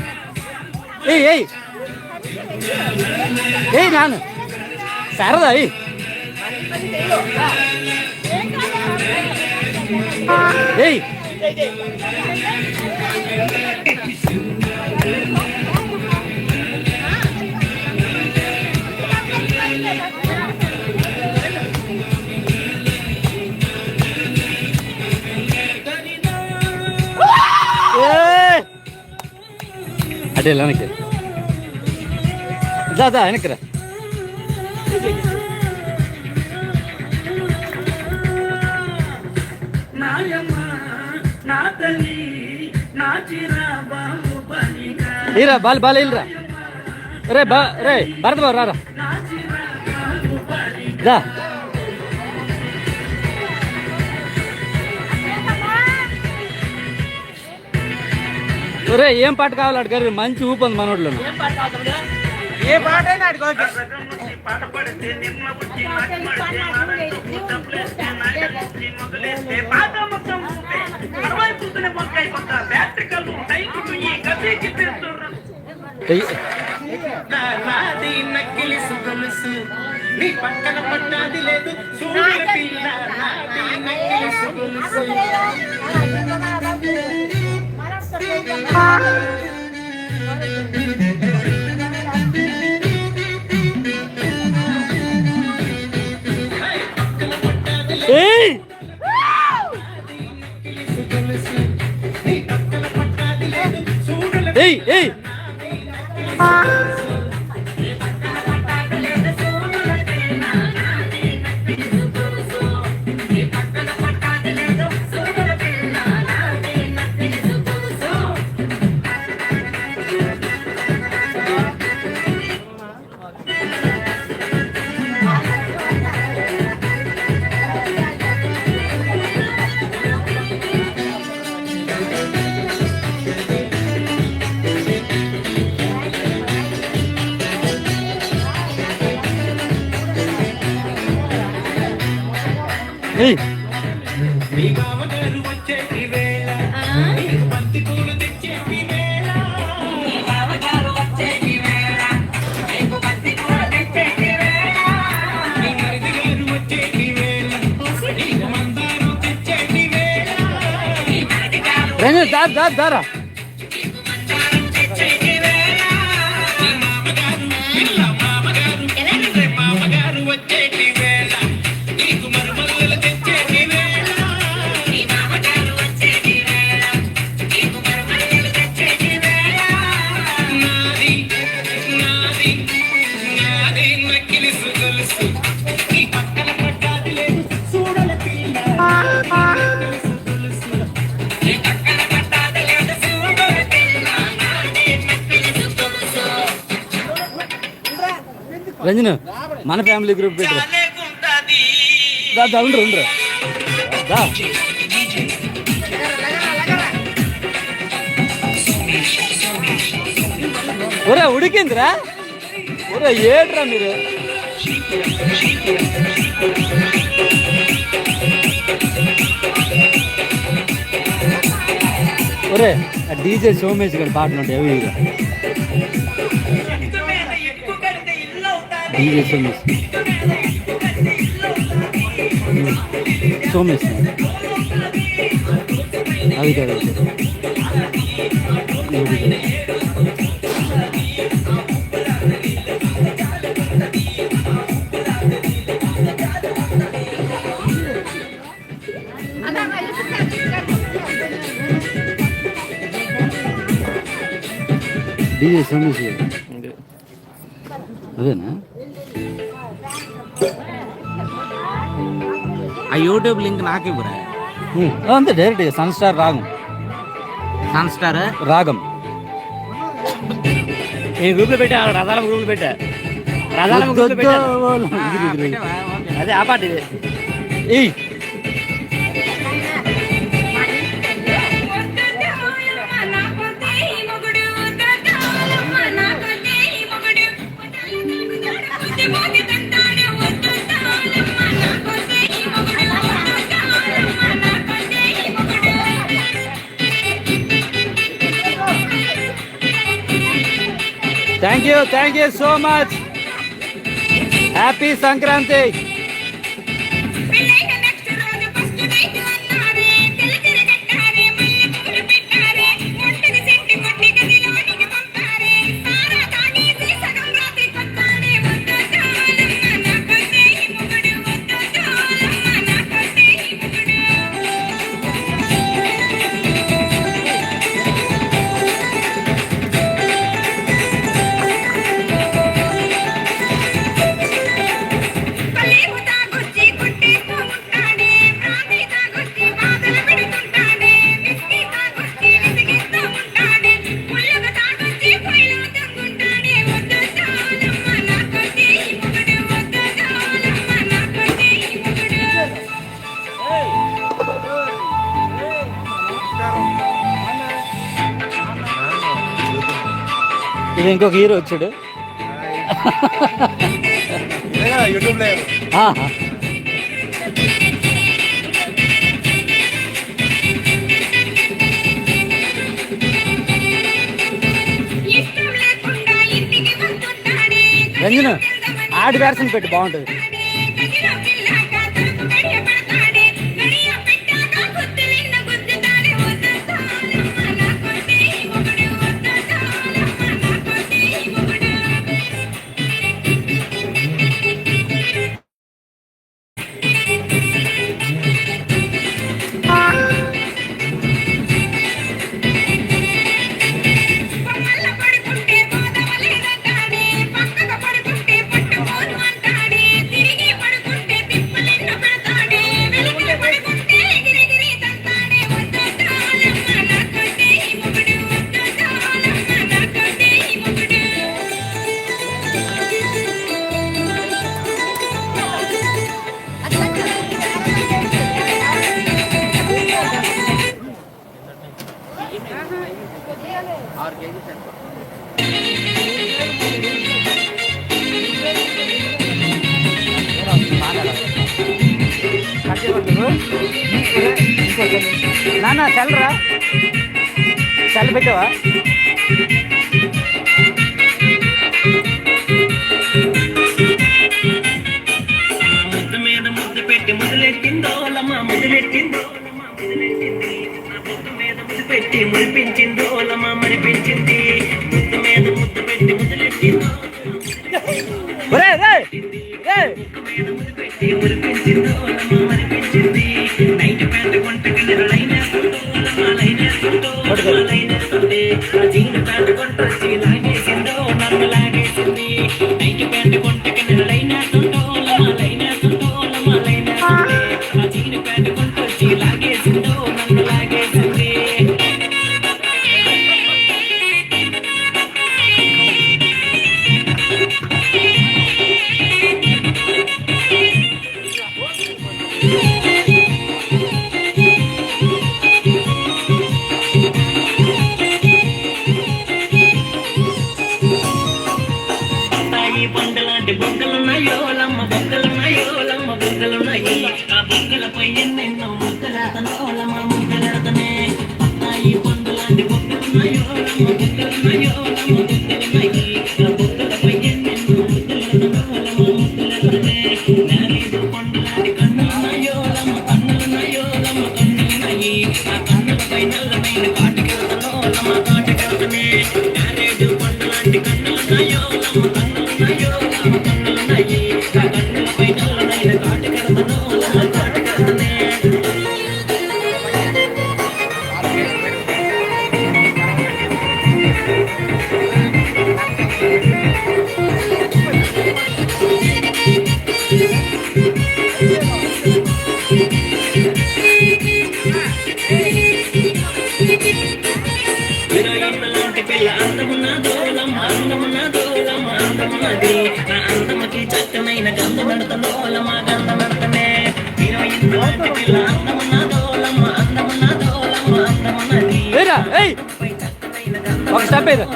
ఏయ్ ఏయ్ ఏయ్ నాన్న సరదా. ఏయ్ అటే వెనక్కి దాదా వెనక్కిరా. ఈరా బాల్ బాల్ ఇల్రా. రే రే భరత్ బాబు రారా. దా రే ఏం పాట కావాలి అడిగారు? మంచి ఊపంది మనోళ్ళు. ఏ పాట అయినా అడుగు. నక్కిలి సుగలుసు నీ పక్కన పట్టాది లేదు చూడ పిల్ల నక్కిలి సుగలుసు. ఏయ్ ఏయ్ ఏయ్ ఏయ్, మీ బావగారు వచ్చేటి వేళ నీకు బంతి పూలు తెచ్చేటి వేళ మీ బావగారు వచ్చేటి వేళ నీకు బంతి పూలు తెచ్చేటి వేళ మీ మరిది గారు వచ్చేటి వేళ నీకు మందారం తెచ్చేటి వేళ మీ మరిది గారు రంజన దారా తెచ్చేటి వేళ మీ మామగారు పిల్ల మామగారు మామగారు వచ్చేటి వేళ నీకు మరుమల్లులు తెచ్చేటి వేళ మీ మామగారు వచ్చేటి వేళ నీకు మరుమల్లులు తెచ్చేటి వేళ నాది నాది నాది నక్కిలి గొలుసు నీ పక్కన పడ్డాది లేదు చూడల పిల్ల గొలుసు నీ పక్కన పడ్డాది లేదు చూడల పిల్ల నాది నక్కిలి గొలుసు రంజన మన ఫ్యామిలీ గ్రూప్ పెట్టు చాలేకుంటది దా ఉండ్రు దా ఒరే ఉడికిందిరా ఒరే ఏట్రా మీరు ఒరే ఆ డీజే సోమేష్ గారి పాటలు ఉంటాయి అవి ఎక్కువ కడితే ఇల్లు అవుతాది డీజే సోమేష్ సోమేష్ అవి కాదు ఇవి కాదు. డీజే సోమేష్ గారు అదేనా ఆ యూట్యూబ్ లింక్ నాకు ఇవ్వరా అంతే direct sun star Ragam sun star రాగం నేను గ్రూప్లో పెట్టా రథాల గ్రూప్లో పెట్టా రథాల గ్రూప్లో పెట్టా అదే ఆ పాట ఇది ఏయ్ thank you so much happy Sankranti ఇది ఇంకొక హీరో వచ్చాడు యూట్యూబ్ లో ఆహా. రంజన ఆడి వేర్షన్ పెట్టి బాగుంటుంది పడుకుంటే నాన్న చల్లరా చల్ల పెట్టావా ముద్దు మీద ముద్దు పెట్టి మొదలెట్టిందో లమ్మ మొదలెట్టిందో ముద్దు మీద ముద్దు పెట్టి మురిపించిందో లమ్మ మరిపించింది ముద్దు మీద ముద్దు పెట్టి మొదలెట్టిందో ముద్దు పెట్టి మురిపించిందో లమ్మ మరిపించింది నైట్ ప్యాంట్ కొంటకి లైనేస్తుందో లైనేస్తుంది ఆ జీన్ ప్యాంట్ కొంటొచ్చి లాగేసిందో నన్ను లాగేసింది నైట్ ప్యాంట్ కొంటకి లైనేస్తుందో లమ్మ లైనేస్తుందో లమ్మ లైనేస్తుంది ఆ జీన్ ప్యాంట్ కొంటొచ్చి లాగేసిందో నన్ను లాగేసింది అత్తాయి బండలాంటి బొగ్గలున్నాయో లమ్మ బొగ్గలున్నాయో లమ్మ బొగ్గలున్నాయి ఆ బొగ్గలపై ఎన్నెన్నో ముద్దలాడతనో లమ్మ ముద్దలాడతనే అత్తాయి బండలాంటి బొగ్గలున్నాయో లమ్మ బొగ్గలున్నాయో లమ్మ బొగ్గలున్నాయి ఆ బొగ్గలపై ఎన్నెన్నో ముద్దలాడతనో లమ్మ ముద్దలాడతనే నారేడు పండులాంటి కన్నులున్నాయో లమ్మ కన్నులున్నాయో లమ్మ కన్నులున్నాయి ఆ కన్నులపై నల్లమైన కాటికెళ్తనో లమ్మ కాటికెళ్తనే నారేడు పండులాంటి కన్నులున్నాయో లమ్మ కన్నులున్నాయో లమ్మ కన్నులున్నాయి ఆ కన్నులపై నల్లమైన కాటికెళ్తనో లమ్మ కాటికెళ్తనే హీరోయిన్లాంటి పిల్ల అందమున్నదో లమ్మ అందమున్నదో లమ్మ అందమున్నది ఆ అందముకి చక్కనైన గంధమడతలో లమ్మ గంధమడతనే హీరోయిన్లాంటి పిల్ల అందమున్నదో లమ్మ అందమున్నదో లమ్మ అందమున్నది ఒక స్టెప్ ఇది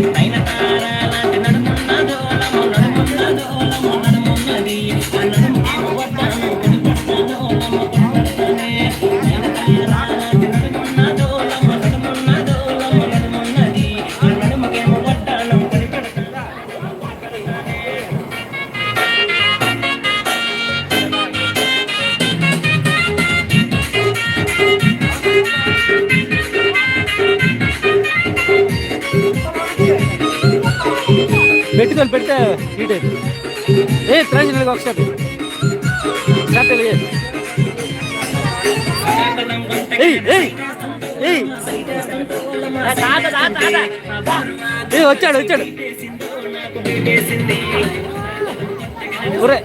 నయనతారాలాంటి నడుమున్నదో లమ్మ నడుమున్నదో లమ్మ నడుమున్నది ఆ నడుముకేమో వడ్డాను కొనిపెడతానో లమ్మ కొనిపెడతానే నయనతారాలాంటి నడుమున్నదో లమ్మ నడుమున్నదో లమ్మ నడుమున్నది ఆ నడుముకేమో వడ్డాను కొనిపెడతానో పెట్టుకొని పెడితే హీట్ అవుతుంది త్రాంజనీగా ఒక స్టెప్ స్టెప్ వచ్చాడు వచ్చాడు ఒరే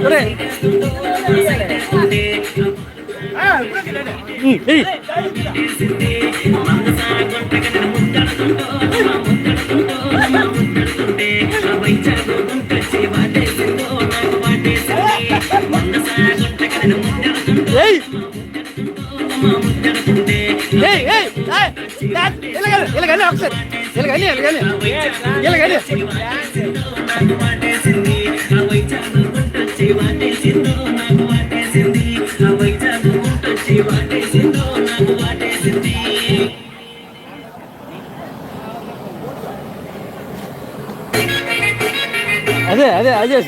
ఒరే అదే అదే అదే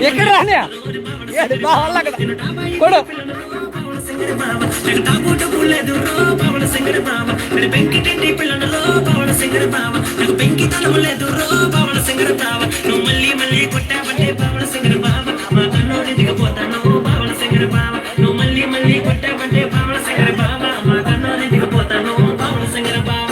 ఎక్కడ కొడు పెంకి పిల్లలలో పవన సింగర బావ నాకు పెంకి తలవలేదు రో పవన సింగర బావ నువ్వు మళ్ళీ మళ్ళీ కొట్టావంటే పవన సింగర బావ మా కన్నోడి దిగపోతాను పవన సింగర బావ నువ్వు మళ్ళీ మళ్ళీ కొట్టావంటే పవన సింగర బావ మా కన్నోడి దిగపోతాను పవన సింగర బావ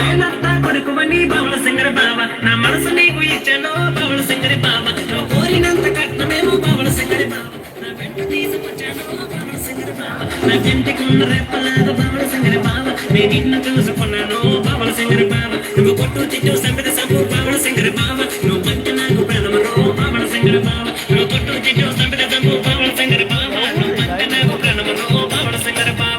మేనత్త కొడుకువని బావల సింగర్ బావ నా మనసు నీకు ఇచ్చాను బావల సింగర్ బావ నువ్వు కోరినంత కట్నమేమో బావల సింగర్ బావ నా వెంట తీసుకొచ్చాను బావల సింగర్ బావ నా జంటికున్న రెప్పలాగా బావల సింగర్ బావ నేను నిన్ను చూసుకున్నాను బావల సింగర్ బావ నువ్వు కొట్టు చిట్టు సంపద సంపు బావల సింగర్ బావ నువ్వు పంట నాకు ప్రణమను బావల సింగర్ బావ నువ్వు కొట్టు చిట్టు సంపద సంపు బావల సింగర్ బావ నువ్వు పంట నాకు ప్రణమను బావల సింగర్ బావ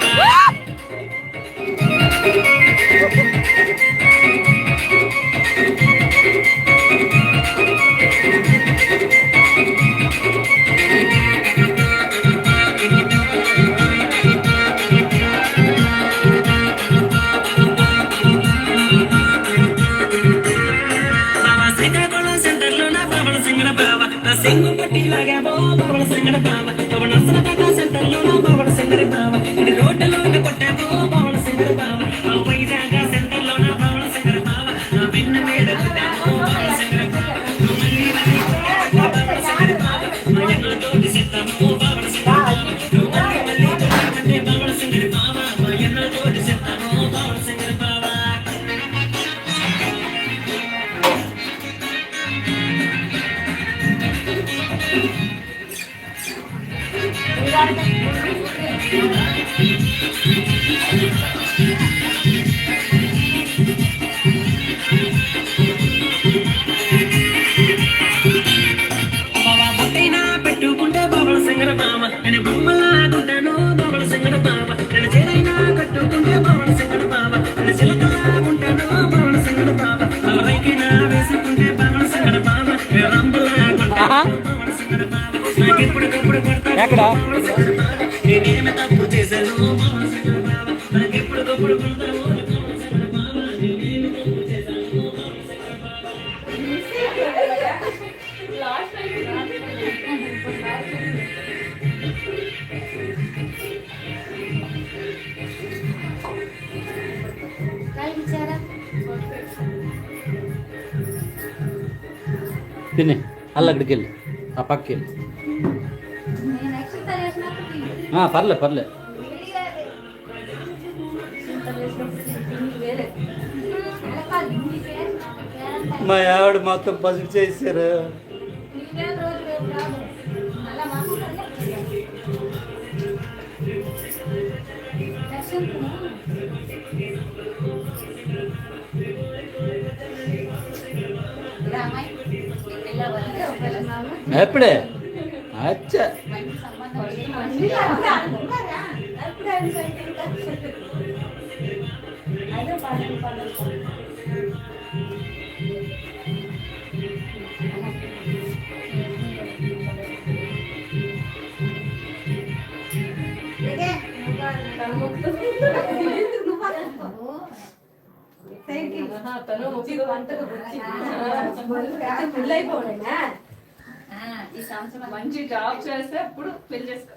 సింగు పట్టి లాగావో బావల సింగర బావ బావ నసన పట్ల సెంటర్లో బావల సింగర బావ ఇది రోడ్డులో కొట్టావో బావల సింగర బావ ఆ వైజాగ్ సెంటర్లో బావల సింగర బావ నా వెన్న మీద కొట్టావో బావల సింగర బావ మళ్ళీ మళ్ళీ బావల సింగర బావ మా ఎన్నతో సెత్తావో బావల సింగర బావ నువ్వు మళ్ళీ మళ్ళీ బావల సింగర బావ మా ఎన్నతో సెత్తావో బావల సింగర బావ పెట్టుకుంటే బాబల సింగర బావ నేను బొమ్మలాగుంటాను బాబల సింగర బావ నేను చేరైనా కట్టుకుంటే బాబల సింగర బావ నేను చిలకలాగుంటాను బాబల సింగర బావ అలవైకినా వేసుకుంటే బాబల సింగర బావ నేను రంబలాగుంటాను బాబల సింగర బావ నాకెప్పుడు ఎక్కడ నేనేమి తప్పు చేశాను బాబల సింగర బావ నాకెప్పుడు కొడతాను బాబల సింగర బావ నేనేమి తప్పు చేశాను బాబల సింగర బావ తినే అల్లక్కడికి వెళ్ళి ఆ పక్కకి వెళ్ళి పర్లే పర్లే మా ఆవిడ మొత్తం పసుపు చేశారు. ఎప్పుడే అచ్చా మంచి జాబ్ చేస్తే అప్పుడు పెళ్లి చేసుకో.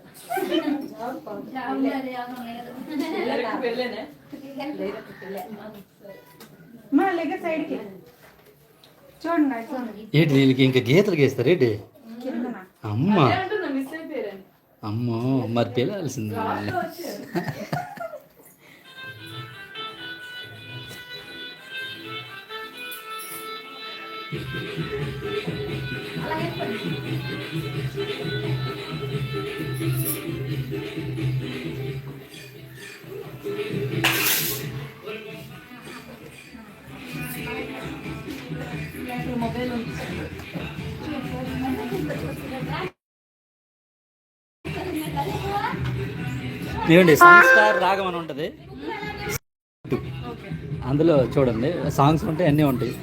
ఏంటి వీళ్ళకి ఇంకా గీతలు గీస్తారు ఏంటి? అమ్మ మిస్ అయిపోయారని. అమ్మో మరి పిలాల్సింది. ఏమండి సంస్కార్ రాగం అని ఉంటుంది, అందులో చూడండి సాంగ్స్ ఉంటాయి, అన్నీ ఉంటాయి.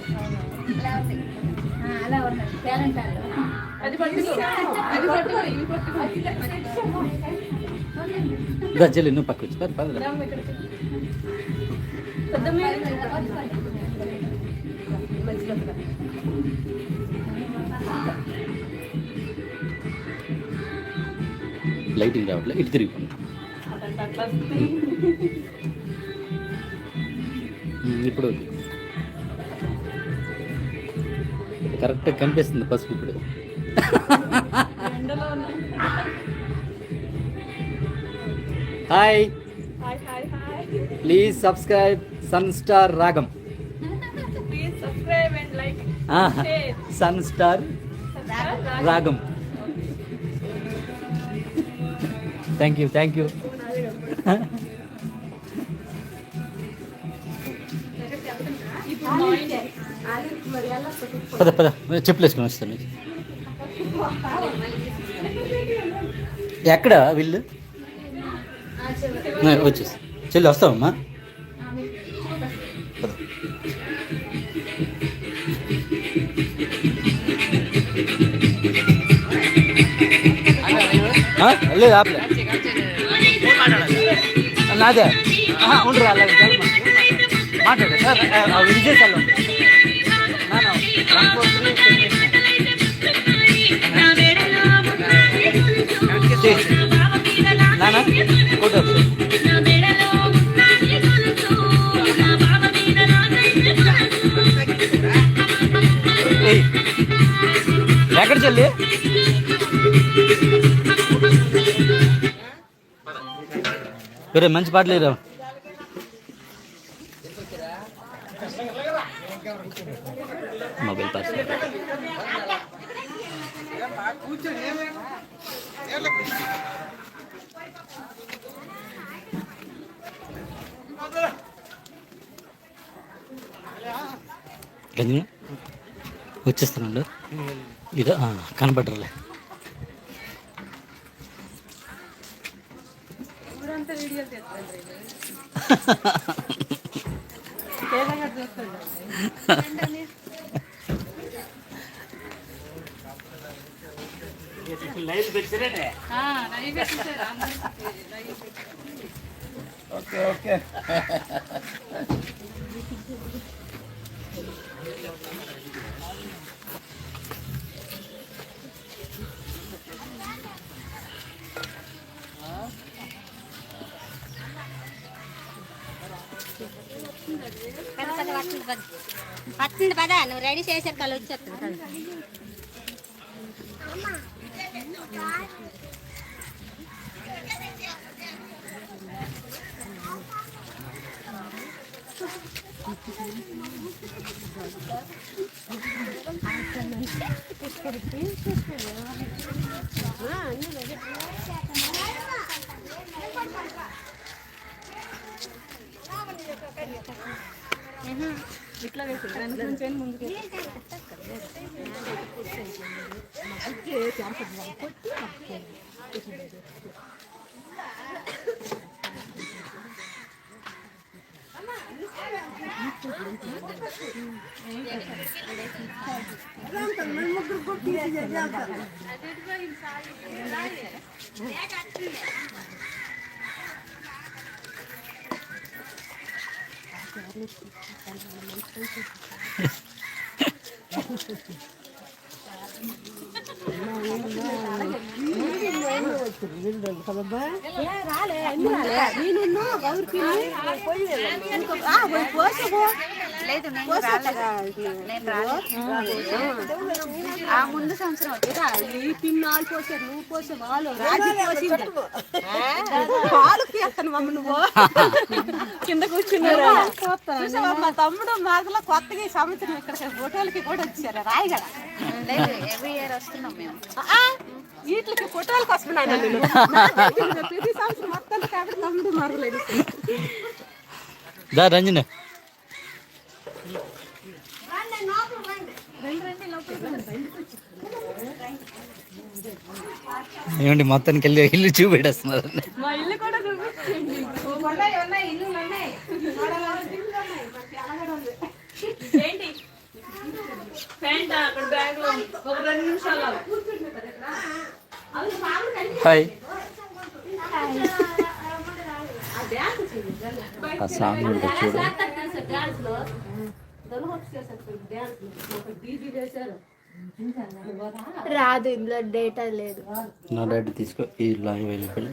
చెల్లి నువ్వు పక్క వచ్చి పర్లేదు. లైటింగ్ రావట్లే, ఇటు తిరిగిపోండి. ఇప్పుడు కరెక్ట్గా కనిపిస్తుంది పసుపు ఇప్పుడు. Hi, please subscribe sun star Ragam. Sun star Ragam. Thank you. పద చెప్పులు వేసుకొని వస్తాను. ఎక్కడ వీళ్ళు వచ్చేసి చెల్లి వస్తావమ్మా. లేదు ఆపలే నాదే ఉండరు అలాగే మాట్లాడు సార్. విజయశాల నానా ఫోటో ఎక్కడ చెల్లి? వేరే మంచి పాటలు లేరా? మొబైల్ పార్సల్ వచ్చేస్తానండి. ఇదో కనపడరులే. ఓకే పట్టింది పదా, నువ్వు రెడీ చేసే కళ్ళు వచ్చేస్తుంది. ఇట్లా వేసి కొంచెం ముందుకు ముందు సంవత్సరం ఈ పిన్నాలు పోసారు, నువ్వు పోసే వాళ్ళు నువ్వు కింద కూర్చున్నారు. మా తమ్ముడు మాకులో కొత్తగా ఈ సంవత్సరం ఇక్కడ ఫోటోలకి కూడా వచ్చారు. రాయగల ఎవ్రీ ఇయర్ వస్తున్నాం మేము. వీటికి ఫోటోలకు వస్తున్నాను ప్రతి సంవత్సరం మొత్తం కాబట్టి తమ్ముడు మరలేదు. రంజన ఏమండి మొత్తానికి వెళ్ళి ఇల్లు చూపెట్టేస్తున్నారు. మా ఇల్లు కూడా చూపించండి. ఏంటి ప్యాంట్ అక్కడ బ్యాగ్ ఒక 2 నిమిషాలు. హాయ్. ఆ సాంగ్ ఉంటుంది చూడు. రాదు, ఇందులో డేటా లేదు. నా డేటా తీసుకో. ఈ live available.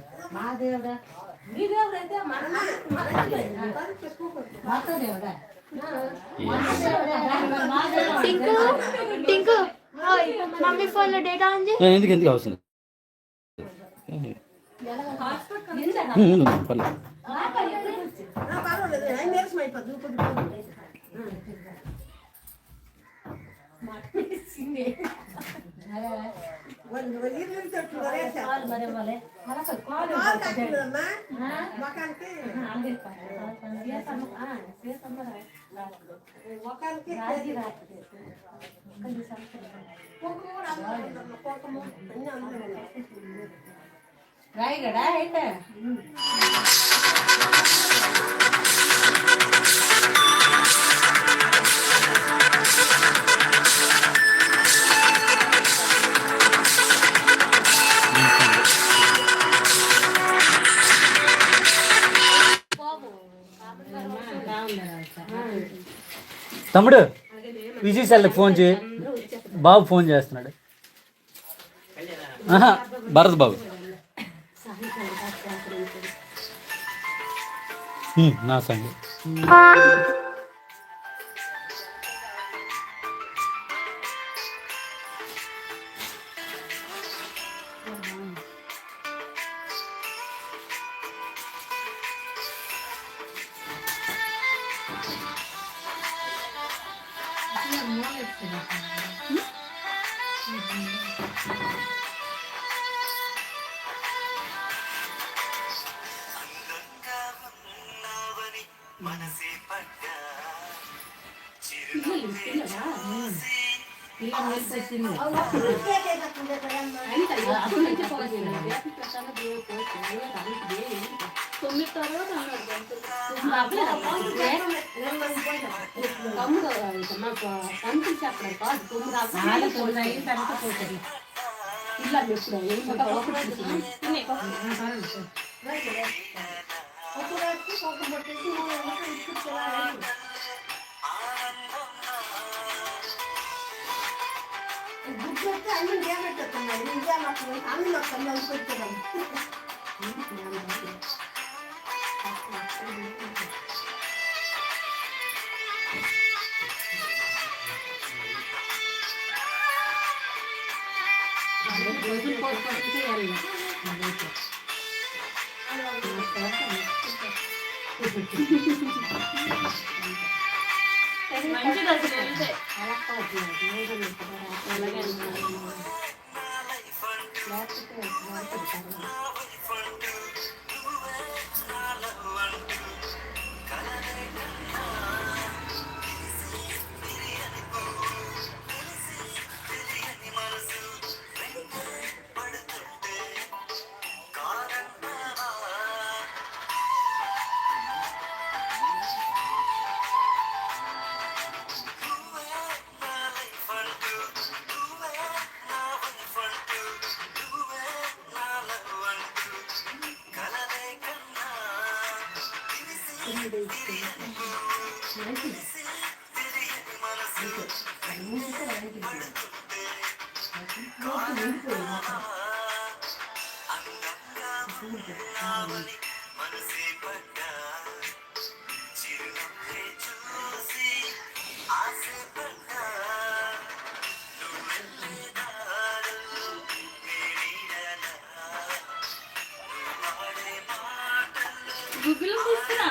Tinku Tinku mummy phone లో డేటా ఉంది. ఎందుకు అవసరం రాయగడా అయితే తమ్ముడు విజయశాలకు ఫోన్ చేయి, బాబు ఫోన్ చేస్తున్నాడు. భరత్ బాబు నా సంగతి మంచిది అసలు వెళ్తే గుగ్గులు తీసుకురా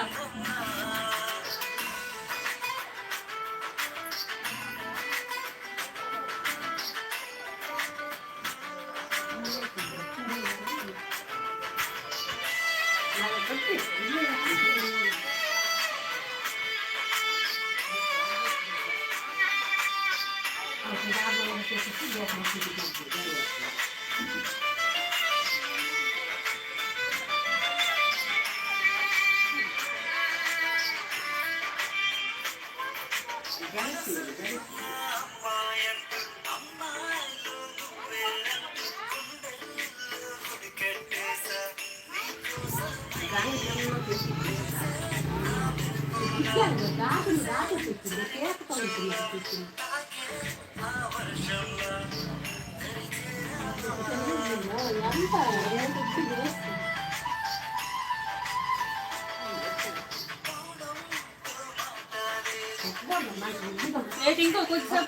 ఇంకో కొంచెం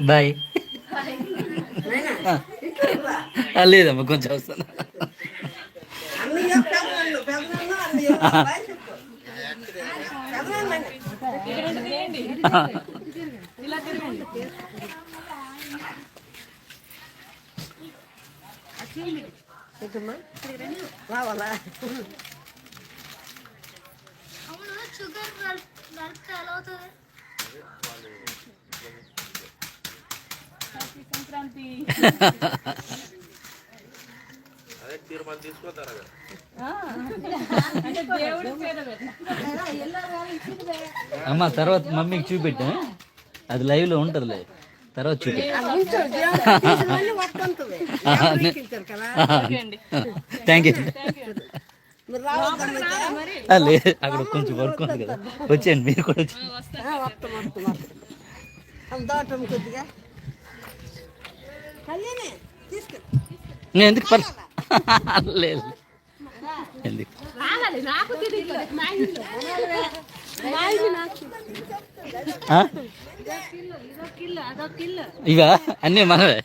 బాయ్. లేదమ్మా కొంచెం వస్తాను. రావాలా షుగర్ నడిపితే ఎలా అవుతుంది? సంక్రాంతి అంటే దేవుడి పేరు అమ్మ తర్వాత మమ్మీకి చూపెట్టా, అది లైవ్ లో ఉంటదిలే, తర్వాత చూపెట్టు. Thank you. లేదు అక్కడ కొంచెం వర్క్ ఉంది కదా, వచ్చేయండి మీరు కూడా వచ్చి. నేను ఎందుకు లేదు ఎందుకు ఇవా అన్నీ మనవే.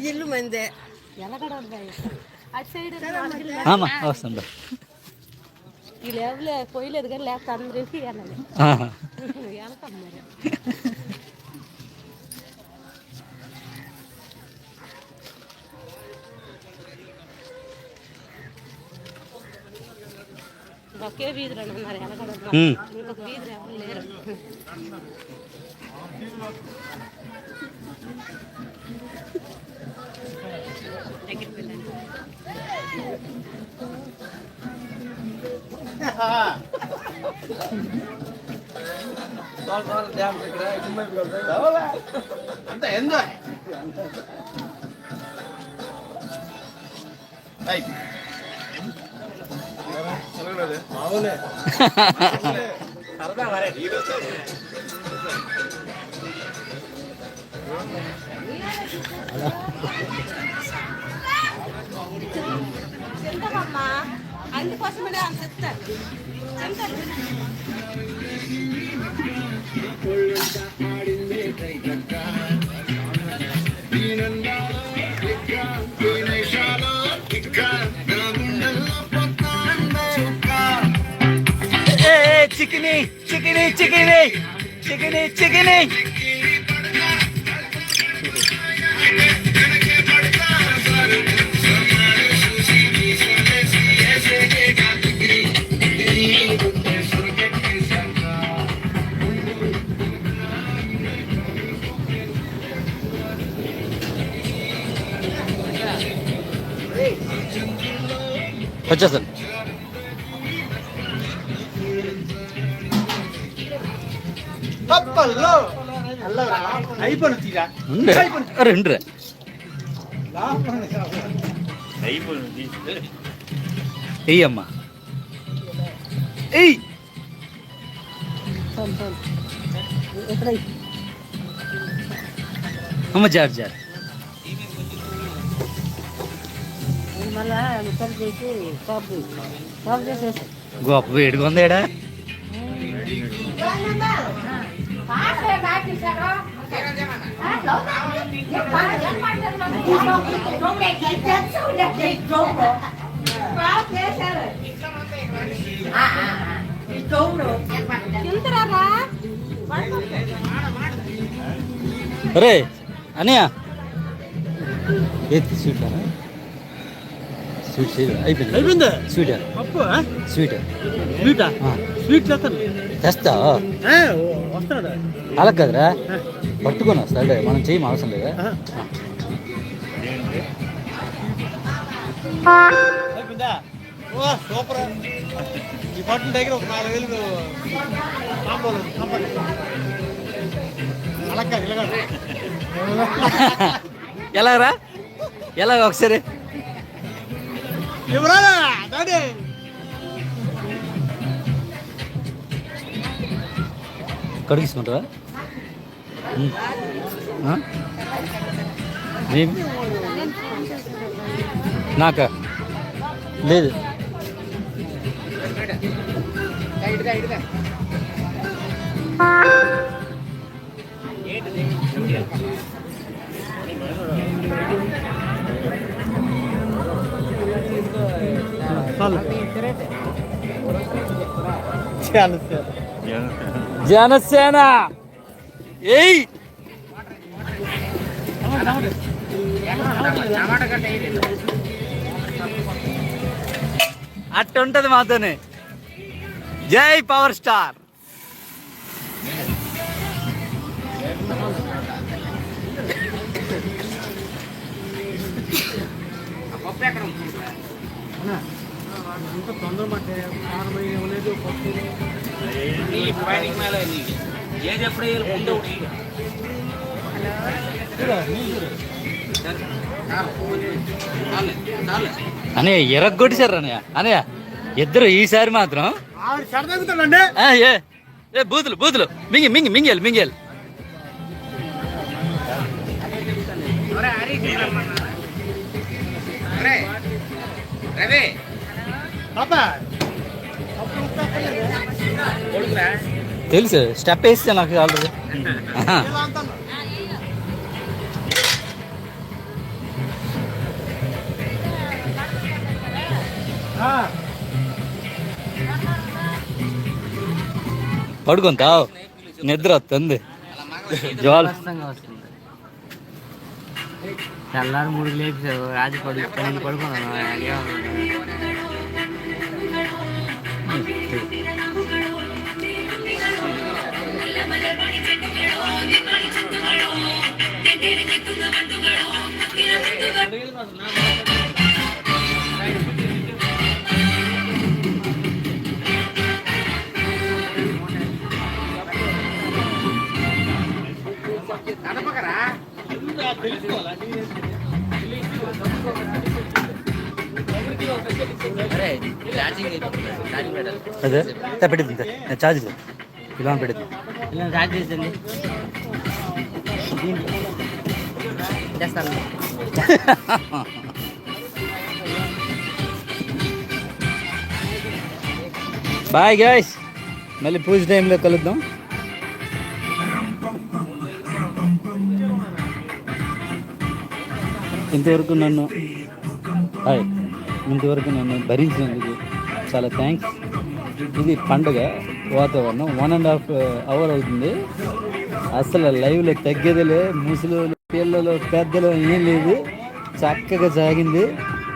ఇల్లు మందే వస్తాం. ఈ లేవులే పోయలేదు కానీ లేకపోతే అందరికి వెళ్ళాలి. ఒకే వీధిలో ఉన్నారు ఎలగడ, ఇంకొక వీధిలో ఎవరు లేరు. అంత ఎందో అవునే సరదా మరే తింటామమ్మా అందుకోసమే అని చెప్తారు చికెనీ చికెనీ చికెనీ చికెనీ చికెనీ వచ్చేస్తాను. రెండు ఎయ్యమ్మా ఎయ్ అమ్మ జార్ జార్ గొప్ప వేడిగా ఉంది ఏడా అరే అన్నయ్య ఏది స్వీట్ స్వీట్ అయిపోయింది స్వీట్ స్వీట్ స్వీట్ చేస్తాను తెస్తా వస్తాడా అలా కదరా పట్టుకొని వస్తాడే మనం చేయము అవసరం లేదా అయిపోయిందా ఓ సూపర్ ఈ పట్టిన దగ్గర ఒక 4,000 కాంబోలు అలక్క ఇలాగ ఎలాగరా ఎలాగ ఒకసారి ఎవరాలా డాడీ కడిగిస్తుంటావా నాకా లేదు జనసేన ఏయ్ అట్టుంటది మాతోనే జై పవర్ స్టార్ అనే ఎరగొట్టేశారు అన్నయ్య అన్నయ్య ఇద్దరు ఈసారి మాత్రం ఏ బూతులు బూతులు మింగి మింగి మింగేలు మింగేలు తెలుసు స్టెప్ వేస్తే నాకు ఆల్రెడీ పడుకుంటావు నిద్ర వస్తుంది జ్వాల తెల్లారి 3 లేపు రాజు పడుకున్నాను అదే పెట్టింది ఛార్జ్ ఇలా పెడుతుంది. ఇలా స్టార్ట్ చేసింది చేస్తాను. బాయ్ గైస్, మళ్ళీ పూజ టైంలో కలుద్దాం. ఇంతవరకు నన్ను భరించినందుకు చాలా థ్యాంక్స్. ఇది పండుగ వాతావరణం. 1.5 అవర్ అవుతుంది. అసలు లైవ్లో తగ్గేదిలే. ముసలు పిల్లలు పెద్దలు ఏం లేదు, చక్కగా సాగింది.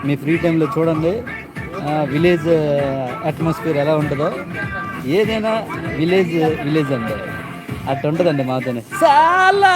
మీ ఫ్రీ టైంలో చూడండి విలేజ్ అట్మాస్ఫియర్ ఎలా ఉంటుందో. ఏదైనా విలేజ్ అంటే అట్లా ఉంటుందండి మాతోనే. చాలా